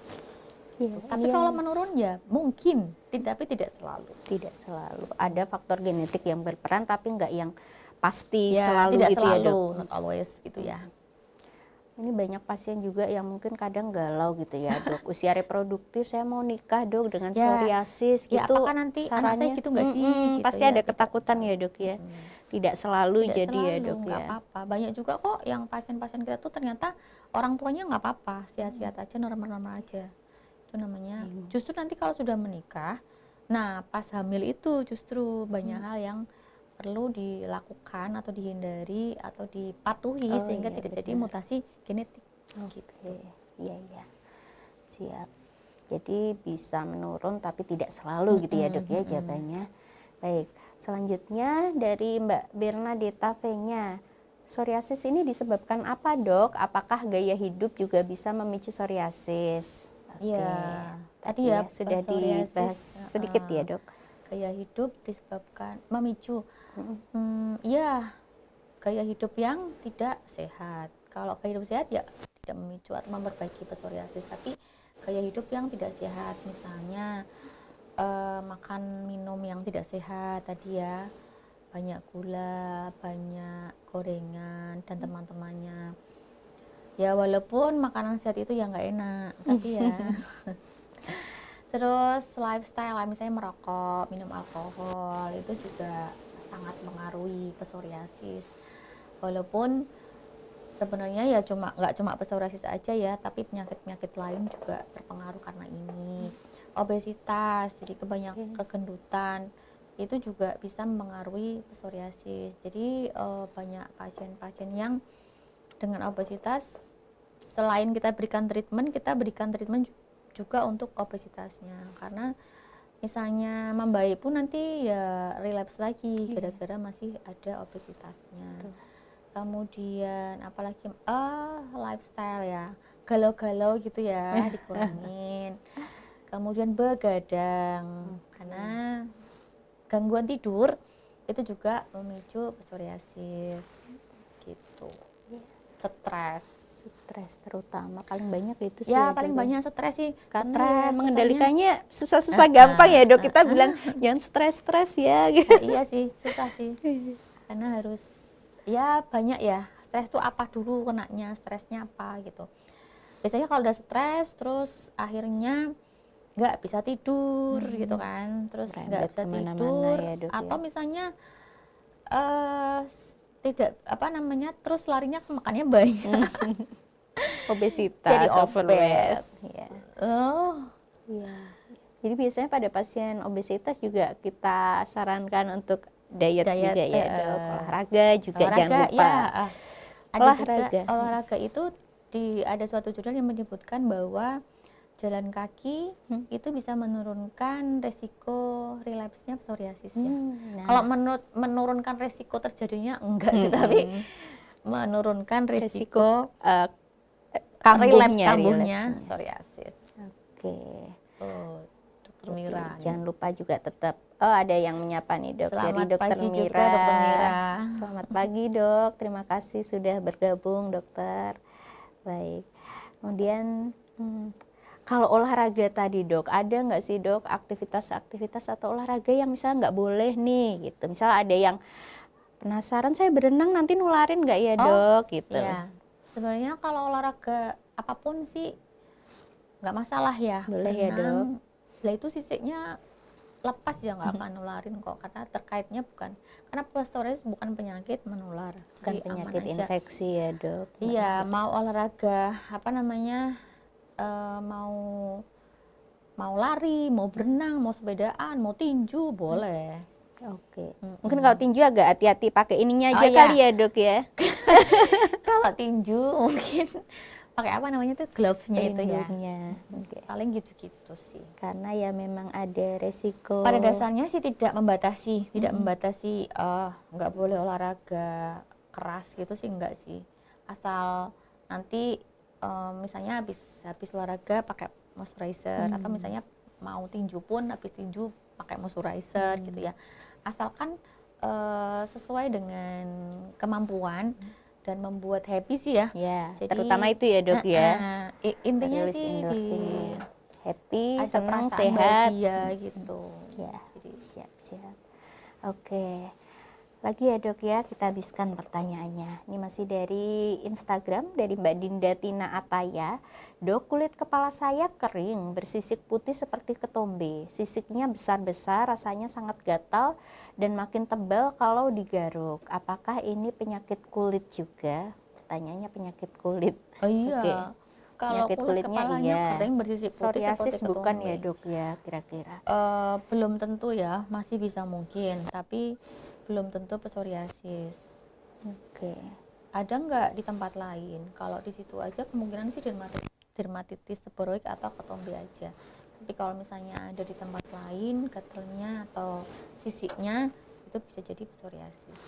Iya, Tapi kalau menurun ya mungkin, tapi tidak selalu. tidak selalu ada faktor genetik yang berperan, tapi nggak yang pasti Ya, selalu tidak gitu ya selalu, dok. not always gitu ya. Ini banyak pasien juga yang mungkin kadang galau gitu ya dok. Usia reproduktif saya mau nikah dok dengan Ya, psoriasis ya gitu. apakah nanti anak saya gitu nggak sih? Gitu Pasti ya, ada tidak ketakutan ya dok ya. Tidak selalu Tidak jadi ya selalu, dok nggak ya. apa-apa. Banyak juga kok yang pasien-pasien kita tuh ternyata orang tuanya nggak apa-apa, sehat-sehat aja, normal-normal aja. Itu namanya. Justru nanti kalau sudah menikah, nah pas hamil itu justru banyak hal yang perlu dilakukan atau dihindari atau dipatuhi Oh, sehingga iya, tidak jadi benar. mutasi genetik. Oke, iya iya. Siap. Jadi bisa menurun tapi tidak selalu gitu ya dok ya jawabannya. Baik, selanjutnya dari Mbak Bernadetta V-nya. Psoriasis ini disebabkan apa dok? Apakah gaya hidup juga bisa memicu psoriasis? Oke, Ya, tadi ya sudah psoriasis, dibahas sedikit ya dok. gaya hidup disebabkan memicu. Iya, gaya hidup yang tidak sehat. Kalau gaya hidup sehat ya tidak memicu atau memperbaiki psoriasis, tapi gaya hidup yang tidak sehat, misalnya makan minum yang tidak sehat tadi ya, banyak gula, banyak gorengan dan teman-temannya. Ya walaupun makanan sehat itu ya nggak enak, tapi ya. Terus lifestyle, misalnya merokok, minum alkohol, itu juga sangat mengaruhi psoriasis. Walaupun sebenarnya ya nggak cuma psoriasis aja ya, tapi penyakit-penyakit lain juga terpengaruh karena ini. Obesitas, jadi kebanyakan kegendutan, itu juga bisa mempengaruhi psoriasis. Jadi banyak pasien-pasien yang dengan obesitas, selain kita berikan treatment juga untuk obesitasnya, karena misalnya membaik pun nanti ya relapse lagi gara-gara masih ada obesitasnya. Kemudian apalagi lifestyle ya, galau-galau gitu ya dikurangin. Kemudian begadang, karena gangguan tidur itu juga memicu psoriasis gitu. Stres terutama paling banyak itu sih ya, ya, paling Dok. banyak stres sih, Karena stres mengendalikannya susah-susah gampang ya, Dok. Kita bilang jangan stres ya gitu. iya sih, susah sih, karena harus ya banyak ya, stres tuh apa dulu, kenanya stresnya apa gitu. Biasanya kalau udah stres terus akhirnya nggak bisa tidur gitu kan, terus nggak bisa tidur ya, Dok, atau ya. misalnya tidak terus larinya ke makannya banyak. Obesitas, Jadi overweight. Ya. Oh Iya. Jadi biasanya pada pasien obesitas juga kita sarankan untuk diet juga ya, Dok. Olahraga juga jangan lupa. Ya, ada Olahraga. juga olahraga itu ada suatu jurnal yang menyebutkan bahwa jalan kaki itu bisa menurunkan resiko relapse-nya psoriasis ya. Kalau menurunkan resiko terjadinya enggak sih, tapi menurunkan resiko kambuhnya psoriasis. Oke. Dokter Mira. Jangan lupa juga tetap ada yang menyapa nih, Dok. Selamat dari Dokter pagi Mira. juga, Dokter Mira. Selamat pagi, Dok. Terima kasih sudah bergabung, Dokter. Baik. Kemudian kalau olahraga tadi, Dok, ada nggak sih, Dok, aktivitas atau olahraga yang misalnya nggak boleh nih gitu. Misalnya ada yang penasaran, saya berenang nanti nularin nggak ya, Dok, gitu. Ya, sebenarnya kalau olahraga apapun sih nggak masalah ya. Boleh ya, Dok. Lah itu sisiknya lepas ya nggak akan nularin kok, karena terkaitnya karena psoriasis bukan penyakit menular, Bukan jadi penyakit aman aja. infeksi ya, Dok. Iya, mau olahraga mau lari, mau berenang, mau sepedaan, mau tinju boleh. Oke. Mungkin kalau tinju agak hati-hati pakai ininya aja iya. kali ya, Dok ya. Kalau tinju mungkin pakai apa namanya tuh, glove-nya itu ya. Okay. Paling gitu-gitu sih. Karena ya memang ada resiko. Pada dasarnya sih tidak membatasi, nggak boleh olahraga keras gitu sih, enggak sih. Asal nanti misalnya habis olahraga pakai moisturizer, atau misalnya mau tinju pun habis tinju pakai moisturizer gitu ya. Asalkan sesuai dengan kemampuan dan membuat happy sih ya. Ya, jadi, terutama itu ya, Dok ya. Intinya Rilis sih happy, ada senang, perasaan sehat. bahagia gitu. Ya, jadi siap-siap. Oke. Lagi ya, Dok ya, kita habiskan pertanyaannya. Ini masih dari Instagram, dari Mbak Dinda Tina Ataya. Dok, kulit kepala saya kering, bersisik putih seperti ketombe. Sisiknya besar-besar, rasanya sangat gatal dan makin tebal kalau digaruk. Apakah ini penyakit kulit juga? Pertanyaannya penyakit kulit. Oh iya. Oke. Kalau Penyakit kulit kulitnya kepalanya kering bersisik putih psoriasis seperti bukan ketombe. ya, Dok ya, kira-kira? Belum tentu ya, masih bisa mungkin, tapi belum tentu psoriasis. Oke. Ada nggak di tempat lain? Kalau di situ aja kemungkinan sih dermatitis seboroik atau ketombe aja. Tapi kalau misalnya ada di tempat lain, gatalnya atau sisiknya, itu bisa jadi psoriasis.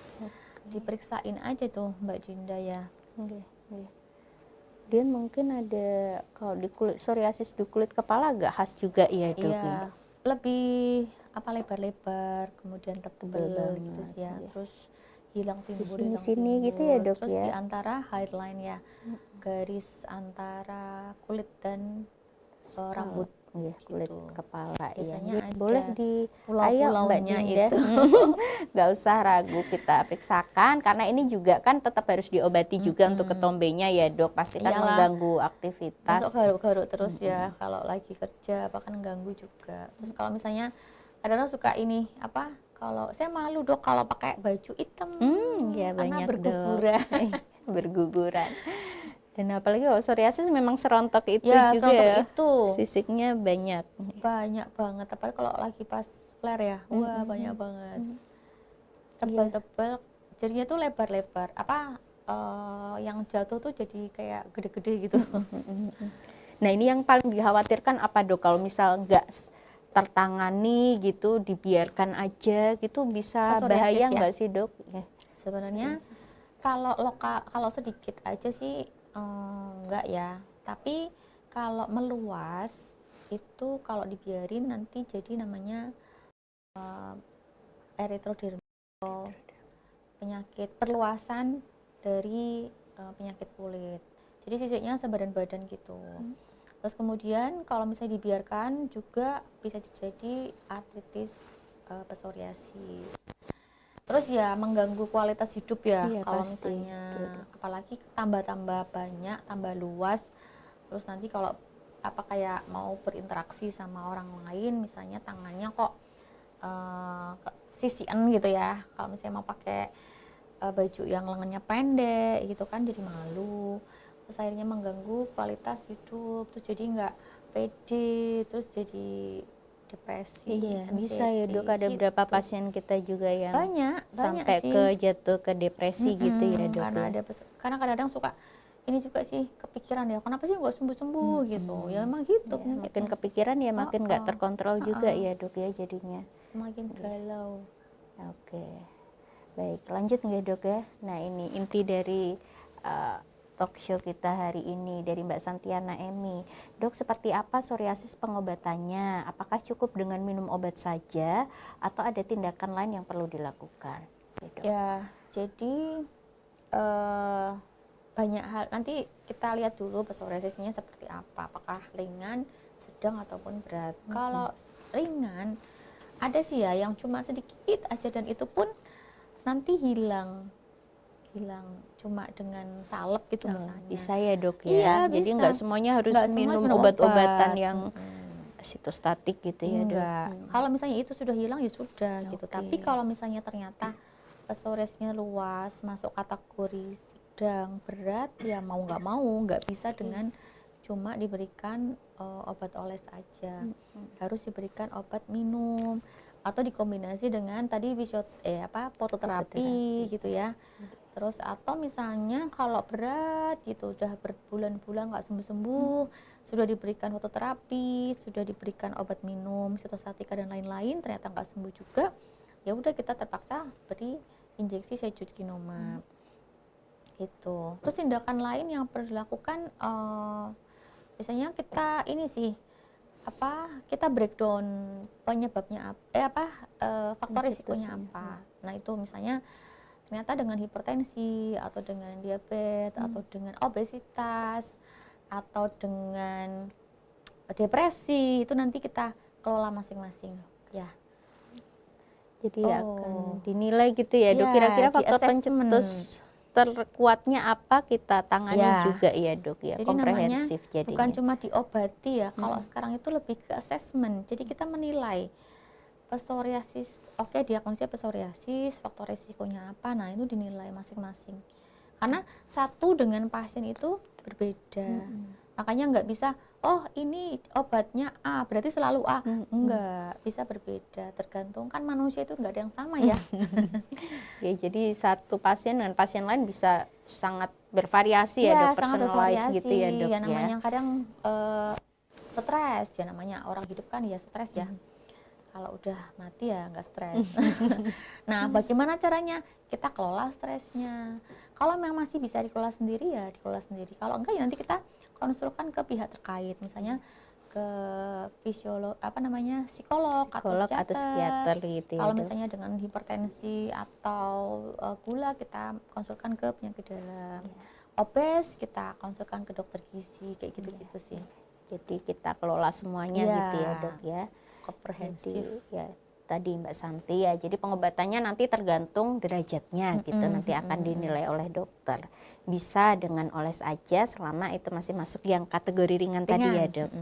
Diperiksain aja tuh Mbak Dinda ya. Oke. Dan mungkin ada kalau di kulit psoriasis di kulit kepala agak khas juga ya, Dok. Iya, lebih lebar-lebar, kemudian tebal gitu sih ya. Terus hilang timbul sini gitu ya, Dok. Terus ya. di antara hairline ya, garis antara kulit dan rambut Iya, kulit gitu. kepala ya. Biasanya Jadi ada boleh di ayo Mbak pulau-pulaunya Dinda. itu. Nggak usah ragu, kita periksakan karena ini juga kan tetap harus diobati juga untuk ketombenya ya Dok. Pasti kan Iyalah, mengganggu masuk aktivitas. garuk-garuk terus ya kalau lagi kerja apa kan ganggu juga. Terus kalau misalnya kadang-kadang suka ini apa, kalau saya malu Dok kalau pakai baju hitam Ya karena banyak berguguran. Dok. Berguguran. Dan apalagi kalau psoriasis memang serontok itu Ya, juga serontok ya. itu Sisiknya banyak. banyak banget, apalagi kalau lagi pas flare ya, wah banyak banget, tebal-tebal, jadinya tuh lebar-lebar, apa yang jatuh tuh jadi kayak gede-gede gitu. Nah ini yang paling dikhawatirkan apa Dok? Kalau misal nggak tertangani gitu, dibiarkan aja gitu, bisa Psoriasis bahaya ya? nggak sih Dok? Ya, Sebenarnya psoriasis. kalau sedikit aja sih enggak ya, tapi kalau meluas itu kalau dibiarin nanti jadi namanya erythroderma, penyakit perluasan dari penyakit kulit. Jadi sisiknya sebadan badan gitu. Terus kemudian kalau misalnya dibiarkan juga bisa jadi artritis psoriasis. Terus ya mengganggu kualitas hidup ya Iya kalau pasti. misalnya Betul. apalagi tambah-tambah banyak, tambah luas. Terus nanti kalau apa kayak mau berinteraksi sama orang lain, misalnya tangannya kok sisian gitu ya. Kalau misalnya mau pakai baju yang lengannya pendek gitu kan jadi malu. Terus akhirnya mengganggu kualitas hidup, terus jadi nggak pede, terus jadi depresi, Iya bisa ya Dok. Ada anxiety beberapa gitu. pasien kita juga yang Banyak sampai sih. ke jatuh ke depresi gitu ya Dok Karena ya. karena kadang-kadang suka ini juga sih kepikiran ya, kenapa sih nggak sembuh-sembuh gitu. Ya memang gitu Ya, makin penyakitnya. kepikiran ya makin nggak terkontrol juga ya Dok ya jadinya. Semakin galau. Oke, baik lanjut nggak Dok ya. Nah ini inti dari talk show kita hari ini dari Mbak Santiana Emi. Dok, seperti apa psoriasis pengobatannya? Apakah cukup dengan minum obat saja atau ada tindakan lain yang perlu dilakukan? Dok. Ya, jadi banyak hal. Nanti kita lihat dulu psoriasisnya seperti apa. Apakah ringan, sedang ataupun berat. Kalau ringan, ada sih ya yang cuma sedikit aja dan itu pun nanti hilang cuma dengan salep gitu misalnya. Bisa ya Dok ya. Iya, Jadi bisa. nggak semuanya harus Nggak semua minum minum obat-obatan obat. yang sitostatik gitu ya Dok. Enggak. Kalau misalnya itu sudah hilang ya sudah gitu. Oke. Tapi kalau misalnya ternyata psoriasisnya luas, masuk kategori sedang, berat, ya mau nggak bisa dengan cuma diberikan obat oles aja. Harus diberikan obat minum atau dikombinasi dengan tadi fototerapi gitu ya. Terus atau misalnya kalau berat gitu udah berbulan-bulan nggak sembuh-sembuh, sudah diberikan fototerapi, sudah diberikan obat minum, sitostatika dan lain-lain, ternyata nggak sembuh juga, ya udah kita terpaksa beri injeksi secukinumab. Gitu. Terus tindakan lain yang perlu dilakukan biasanya kita ini sih kita breakdown penyebabnya faktor risikonya apa. Nah itu misalnya ternyata dengan hipertensi atau dengan diabetes atau dengan obesitas atau dengan depresi, itu nanti kita kelola masing-masing ya. Jadi akan dinilai gitu ya Dok. Ya, Kira-kira di faktor assessment. pencetus terkuatnya apa kita tangani Ya. juga ya Dok ya. Jadi Komprehensif namanya jadinya. bukan cuma diobati ya. Kalau sekarang itu lebih ke assessment. Jadi kita menilai psoriasis, oke diagnosis psoriasis, faktor resikonya apa, nah itu dinilai masing-masing. Karena satu dengan pasien itu berbeda. Makanya nggak bisa, oh ini obatnya A, berarti selalu A. Enggak, bisa berbeda. Tergantung kan manusia itu nggak ada yang sama ya. Ya, jadi satu pasien dengan pasien lain bisa sangat bervariasi ya Dok, sangat personalize bervariasi. gitu ya Dok Ya ya. namanya kadang stres ya, namanya orang hidup kan ya stres ya. Kalau udah mati ya nggak stres. Nah, bagaimana caranya? Kita kelola stresnya. Kalau memang masih bisa dikelola sendiri ya dikelola sendiri. Kalau enggak ya nanti kita konsulkan ke pihak terkait, misalnya ke psikolog atau psikiater gitu ya kalau Dok. misalnya dengan hipertensi atau gula kita konsulkan ke penyakit dalam. Obes kita konsulkan ke dokter gizi kayak gitu-gitu sih. Jadi kita kelola semuanya Iya. gitu ya dok ya. Komprehensif. Jadi ya tadi Mbak Santi ya, jadi pengobatannya nanti tergantung derajatnya gitu, nanti akan dinilai oleh dokter. Bisa dengan oles aja selama itu masih masuk yang kategori ringan tadi ya dok.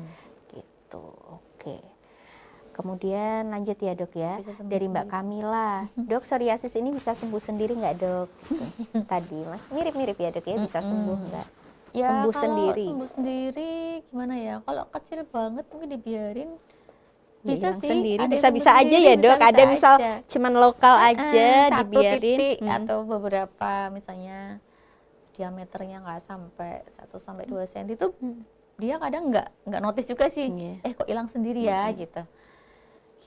Gitu, oke. Kemudian lanjut ya dok ya, Bisa sembuh dari Mbak sendiri. Kamila. Dok, psoriasis ini bisa sembuh sendiri nggak dok? Gitu. Tadi mas mirip-mirip ya dok ya, bisa sembuh nggak? Ya Sembuh kalau sendiri. sembuh sendiri gimana ya? Kalau kecil banget mungkin dibiarin Ya, bisa hilang sih. sendiri, Ada yang bisa-bisa sembuh aja sendiri, ya dok. Ada bisa-bisa misal aja. cuman lokal aja Satu dibiarin. titik atau beberapa misalnya diameternya nggak sampai 1 sampai 2 cm itu dia kadang nggak notice juga sih. Iya. Kok hilang sendiri ya gitu.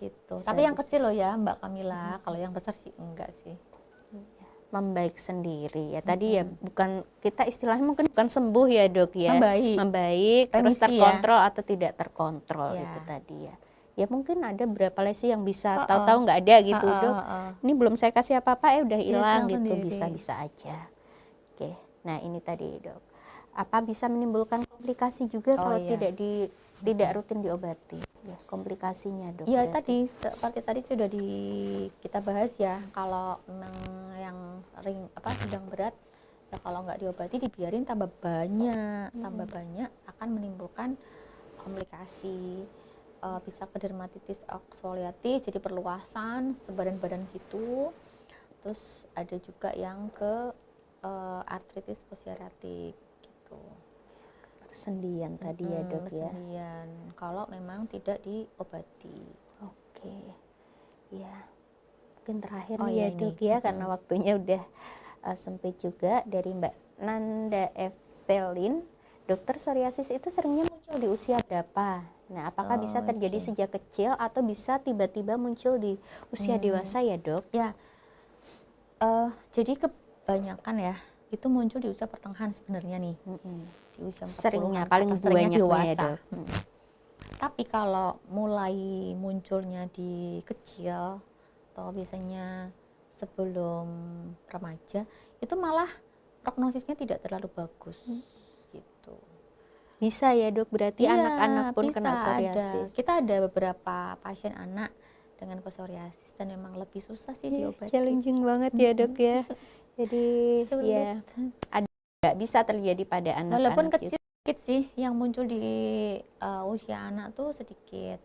Gitu. Bisa, Tapi yang bisa. kecil loh ya Mbak Kamila. Kalau yang besar sih enggak sih. Membaik sendiri ya tadi ya, bukan kita istilahnya mungkin bukan sembuh ya dok ya, membaik terus Remisi ya. terkontrol atau tidak terkontrol Ya. itu tadi ya. Ya mungkin ada berapa lesi yang bisa tahu-tahu nggak ada gitu dok, ini belum saya kasih apa-apa udah hilang gitu, sendiri. bisa aja. Oke, nah ini tadi dok, apa bisa menimbulkan komplikasi juga kalau iya. tidak rutin diobati ya, komplikasinya dok? Ya berarti. tadi seperti tadi sudah kita bahas ya, kalau memang yang sedang berat ya kalau nggak diobati dibiarin tambah banyak akan menimbulkan komplikasi. Bisa ke dermatitis eksfoliatif, jadi perluasan sebadan-badan gitu. Terus ada juga yang ke artritis poseriatik gitu. Persendian tadi ya dok ya. Persendian kalau memang tidak diobati. Oke, ya mungkin terakhir Oh, nih iya ya ini. dok ya, karena waktunya udah sempit juga, dari Mbak Nanda Evelyn. Dokter, psoriasis itu seringnya muncul di usia berapa? Nah, apakah bisa terjadi sejak kecil atau bisa tiba-tiba muncul di usia dewasa ya dok? Ya, jadi kebanyakan ya itu muncul di usia pertengahan sebenarnya nih, di usia 40-an, Seringnya, paling atau seringnya banyaknya ya dewasa. dok. Tapi kalau mulai munculnya di kecil atau biasanya sebelum remaja, itu malah prognosisnya tidak terlalu bagus gitu. Bisa ya dok, berarti Iya, anak-anak pun kena bisa psoriasis. Kita ada beberapa pasien anak dengan psoriasis dan memang lebih susah sih diobati. Challenging banget ya dok ya. Jadi Sulit. ya nggak bisa terjadi pada anak-anak. Walaupun juga. kecil sedikit sih yang muncul di usia anak tuh sedikit.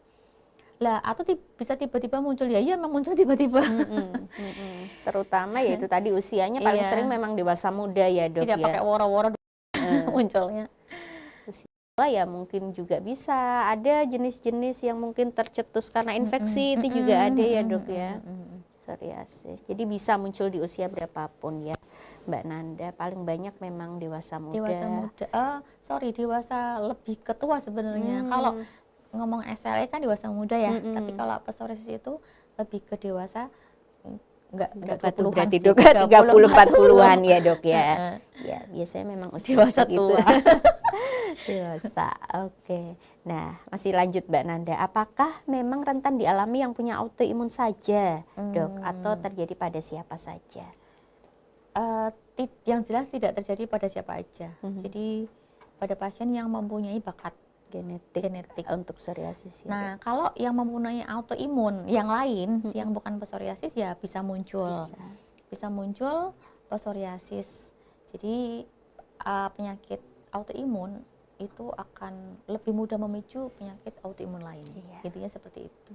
Lah atau bisa tiba-tiba muncul ya, iya memang muncul tiba-tiba. Terutama ya itu tadi usianya paling Iya. sering memang dewasa muda ya dok Tidak ya. pakai woro-woro munculnya. Ya mungkin juga bisa ada jenis-jenis yang mungkin tercetus karena infeksi, itu juga ada ya dok ya, psoriasis. Jadi bisa muncul di usia berapapun ya Mbak Nanda, paling banyak memang dewasa muda. Dewasa muda, dewasa lebih ke tua sebenarnya. Kalau ngomong SLE kan dewasa muda ya, tapi kalau psoriasis itu lebih ke dewasa, enggak Berapa tuh 20-an berarti sih, dok? 30-40-an ya dok ya. Ya biasanya memang usia dewasa segitu. tua. Dewasa, oke. Nah masih lanjut Mbak Nanda, apakah memang rentan dialami yang punya autoimun saja dok, atau terjadi pada siapa saja? Yang jelas tidak terjadi pada siapa aja. Jadi pada pasien yang mempunyai bakat genetik untuk psoriasis ya, Nah, kalau yang mempunyai autoimun yang lain yang bukan psoriasis ya bisa muncul. Bisa muncul psoriasis. Jadi penyakit autoimun itu akan lebih mudah memicu penyakit autoimun lain. Intinya seperti itu.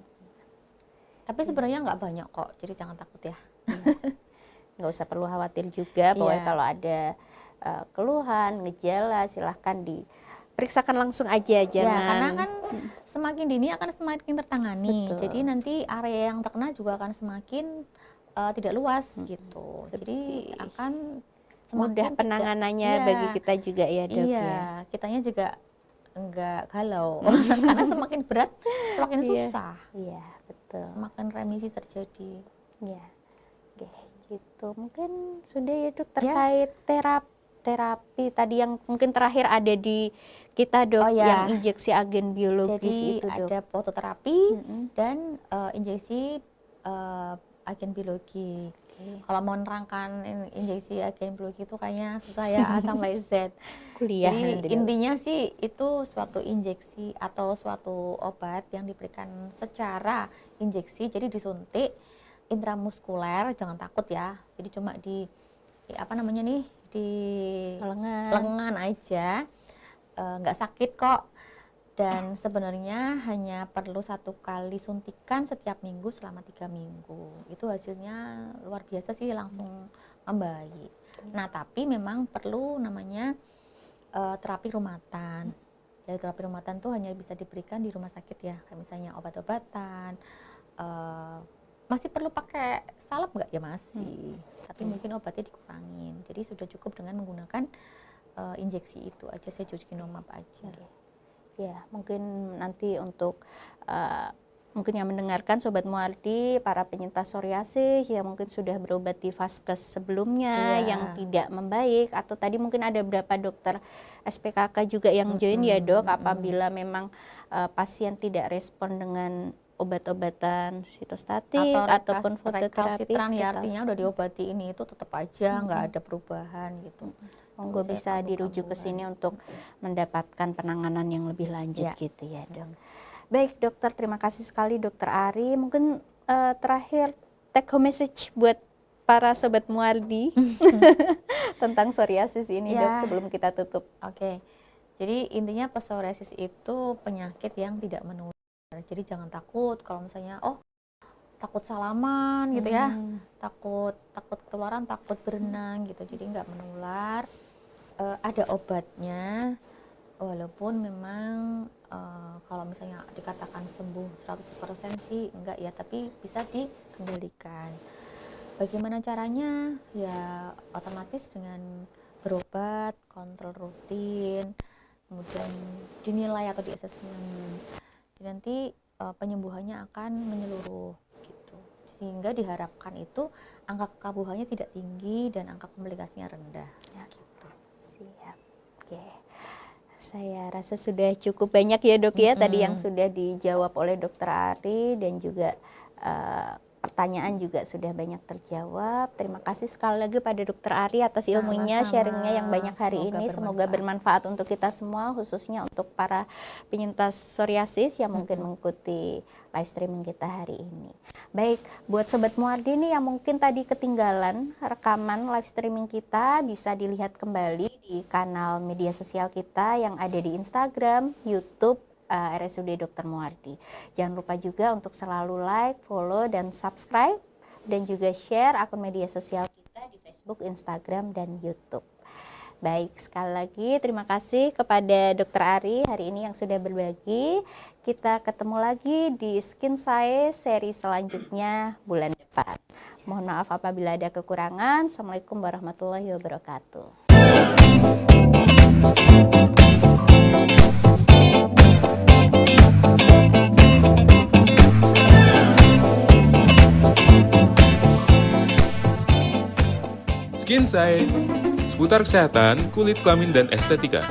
Tapi sebenarnya nggak banyak kok, jadi jangan takut ya. Nggak usah perlu khawatir juga, pokoknya kalau ada keluhan, gejala silahkan diperiksakan langsung aja, jangan. Ya, karena kan semakin dini akan semakin tertangani. Betul. Jadi nanti area yang terkena juga akan semakin tidak luas gitu. Jadi akan mudah penanganannya bagi kita juga ya dok ya. Kitanya juga enggak galau karena semakin berat semakin susah. Iya, betul. Semakin remisi terjadi. Iya. Oke, gitu. Mungkin sudah ya dok terkait terapi tadi yang mungkin terakhir ada di kita dok, yang injeksi agen biologis. Jadi itu dok. ada fototerapi dan injeksi agen biologi. Oke. Kalau mau nerangkan injeksi agen biologi itu kayaknya susah ya A sampai Z. Kuliah Jadi nanti. intinya sih itu suatu injeksi atau suatu obat yang diberikan secara injeksi, jadi disuntik intramuskuler, jangan takut ya. Jadi cuma di apa namanya nih, di lengan aja, nggak sakit kok. Dan sebenarnya hanya perlu 1 kali suntikan setiap minggu selama 3 minggu. Itu hasilnya luar biasa sih, langsung membaik. Nah tapi memang perlu namanya terapi rumatan. Ya, terapi rumatan tuh hanya bisa diberikan di rumah sakit ya, kayak misalnya obat-obatan. Masih perlu pakai salep nggak ya masih, tapi mungkin obatnya dikurangin. Jadi sudah cukup dengan menggunakan injeksi itu aja, saya sejukinomab aja. Ya, mungkin nanti untuk mungkin yang mendengarkan Sobat Muardi, para penyintas psoriasis yang mungkin sudah berobat di vaskes sebelumnya yang tidak membaik, atau tadi mungkin ada beberapa dokter SPKK juga yang join ya dok, apabila memang pasien tidak respon dengan obat-obatan sitostatik ataupun fototerapi, ya, artinya udah diobati ini itu tetap aja nggak ada perubahan gitu. Monggo bisa dirujuk ke sini untuk mendapatkan penanganan yang lebih lanjut gitu ya dok. Baik dokter, terima kasih sekali dokter Ari. Mungkin terakhir take home message buat para Sobat Muardi tentang psoriasis ini dok sebelum kita tutup. Oke. Jadi intinya psoriasis itu penyakit yang tidak menular. Jadi jangan takut kalau misalnya takut salaman gitu ya, takut ketularan, takut berenang gitu. Jadi nggak menular. Ada obatnya, walaupun memang kalau misalnya dikatakan sembuh 100% sih enggak ya, tapi bisa dikendalikan. Bagaimana caranya? Ya otomatis dengan berobat, kontrol rutin, kemudian dinilai atau di assessment. Nanti penyembuhannya akan menyeluruh gitu, sehingga diharapkan itu angka kekambuhannya tidak tinggi dan angka komplikasinya rendah ya, gitu. Siap. Oke, saya rasa sudah cukup banyak ya dok ya tadi yang sudah dijawab oleh dokter Ari, dan juga pertanyaan juga sudah banyak terjawab. Terima kasih sekali lagi pada dokter Ari atas ilmunya, sharingnya yang banyak hari ini. Semoga bermanfaat untuk kita semua, khususnya untuk para penyintas psoriasis yang mungkin mengikuti live streaming kita hari ini. Baik, buat Sobat Muardi nih yang mungkin tadi ketinggalan rekaman live streaming kita, bisa dilihat kembali di kanal media sosial kita yang ada di Instagram, YouTube, RSUD Dr. Muardi. Jangan lupa juga untuk selalu like, follow, dan subscribe, dan juga share akun media sosial kita di Facebook, Instagram, dan YouTube. Baik, sekali lagi terima kasih kepada Dr. Ari hari ini yang sudah berbagi. Kita ketemu lagi di Skin Science seri selanjutnya bulan depan. Mohon maaf apabila ada kekurangan. Assalamualaikum warahmatullahi wabarakatuh. Skin Science, seputar kesehatan, kulit, kelamin, dan estetika.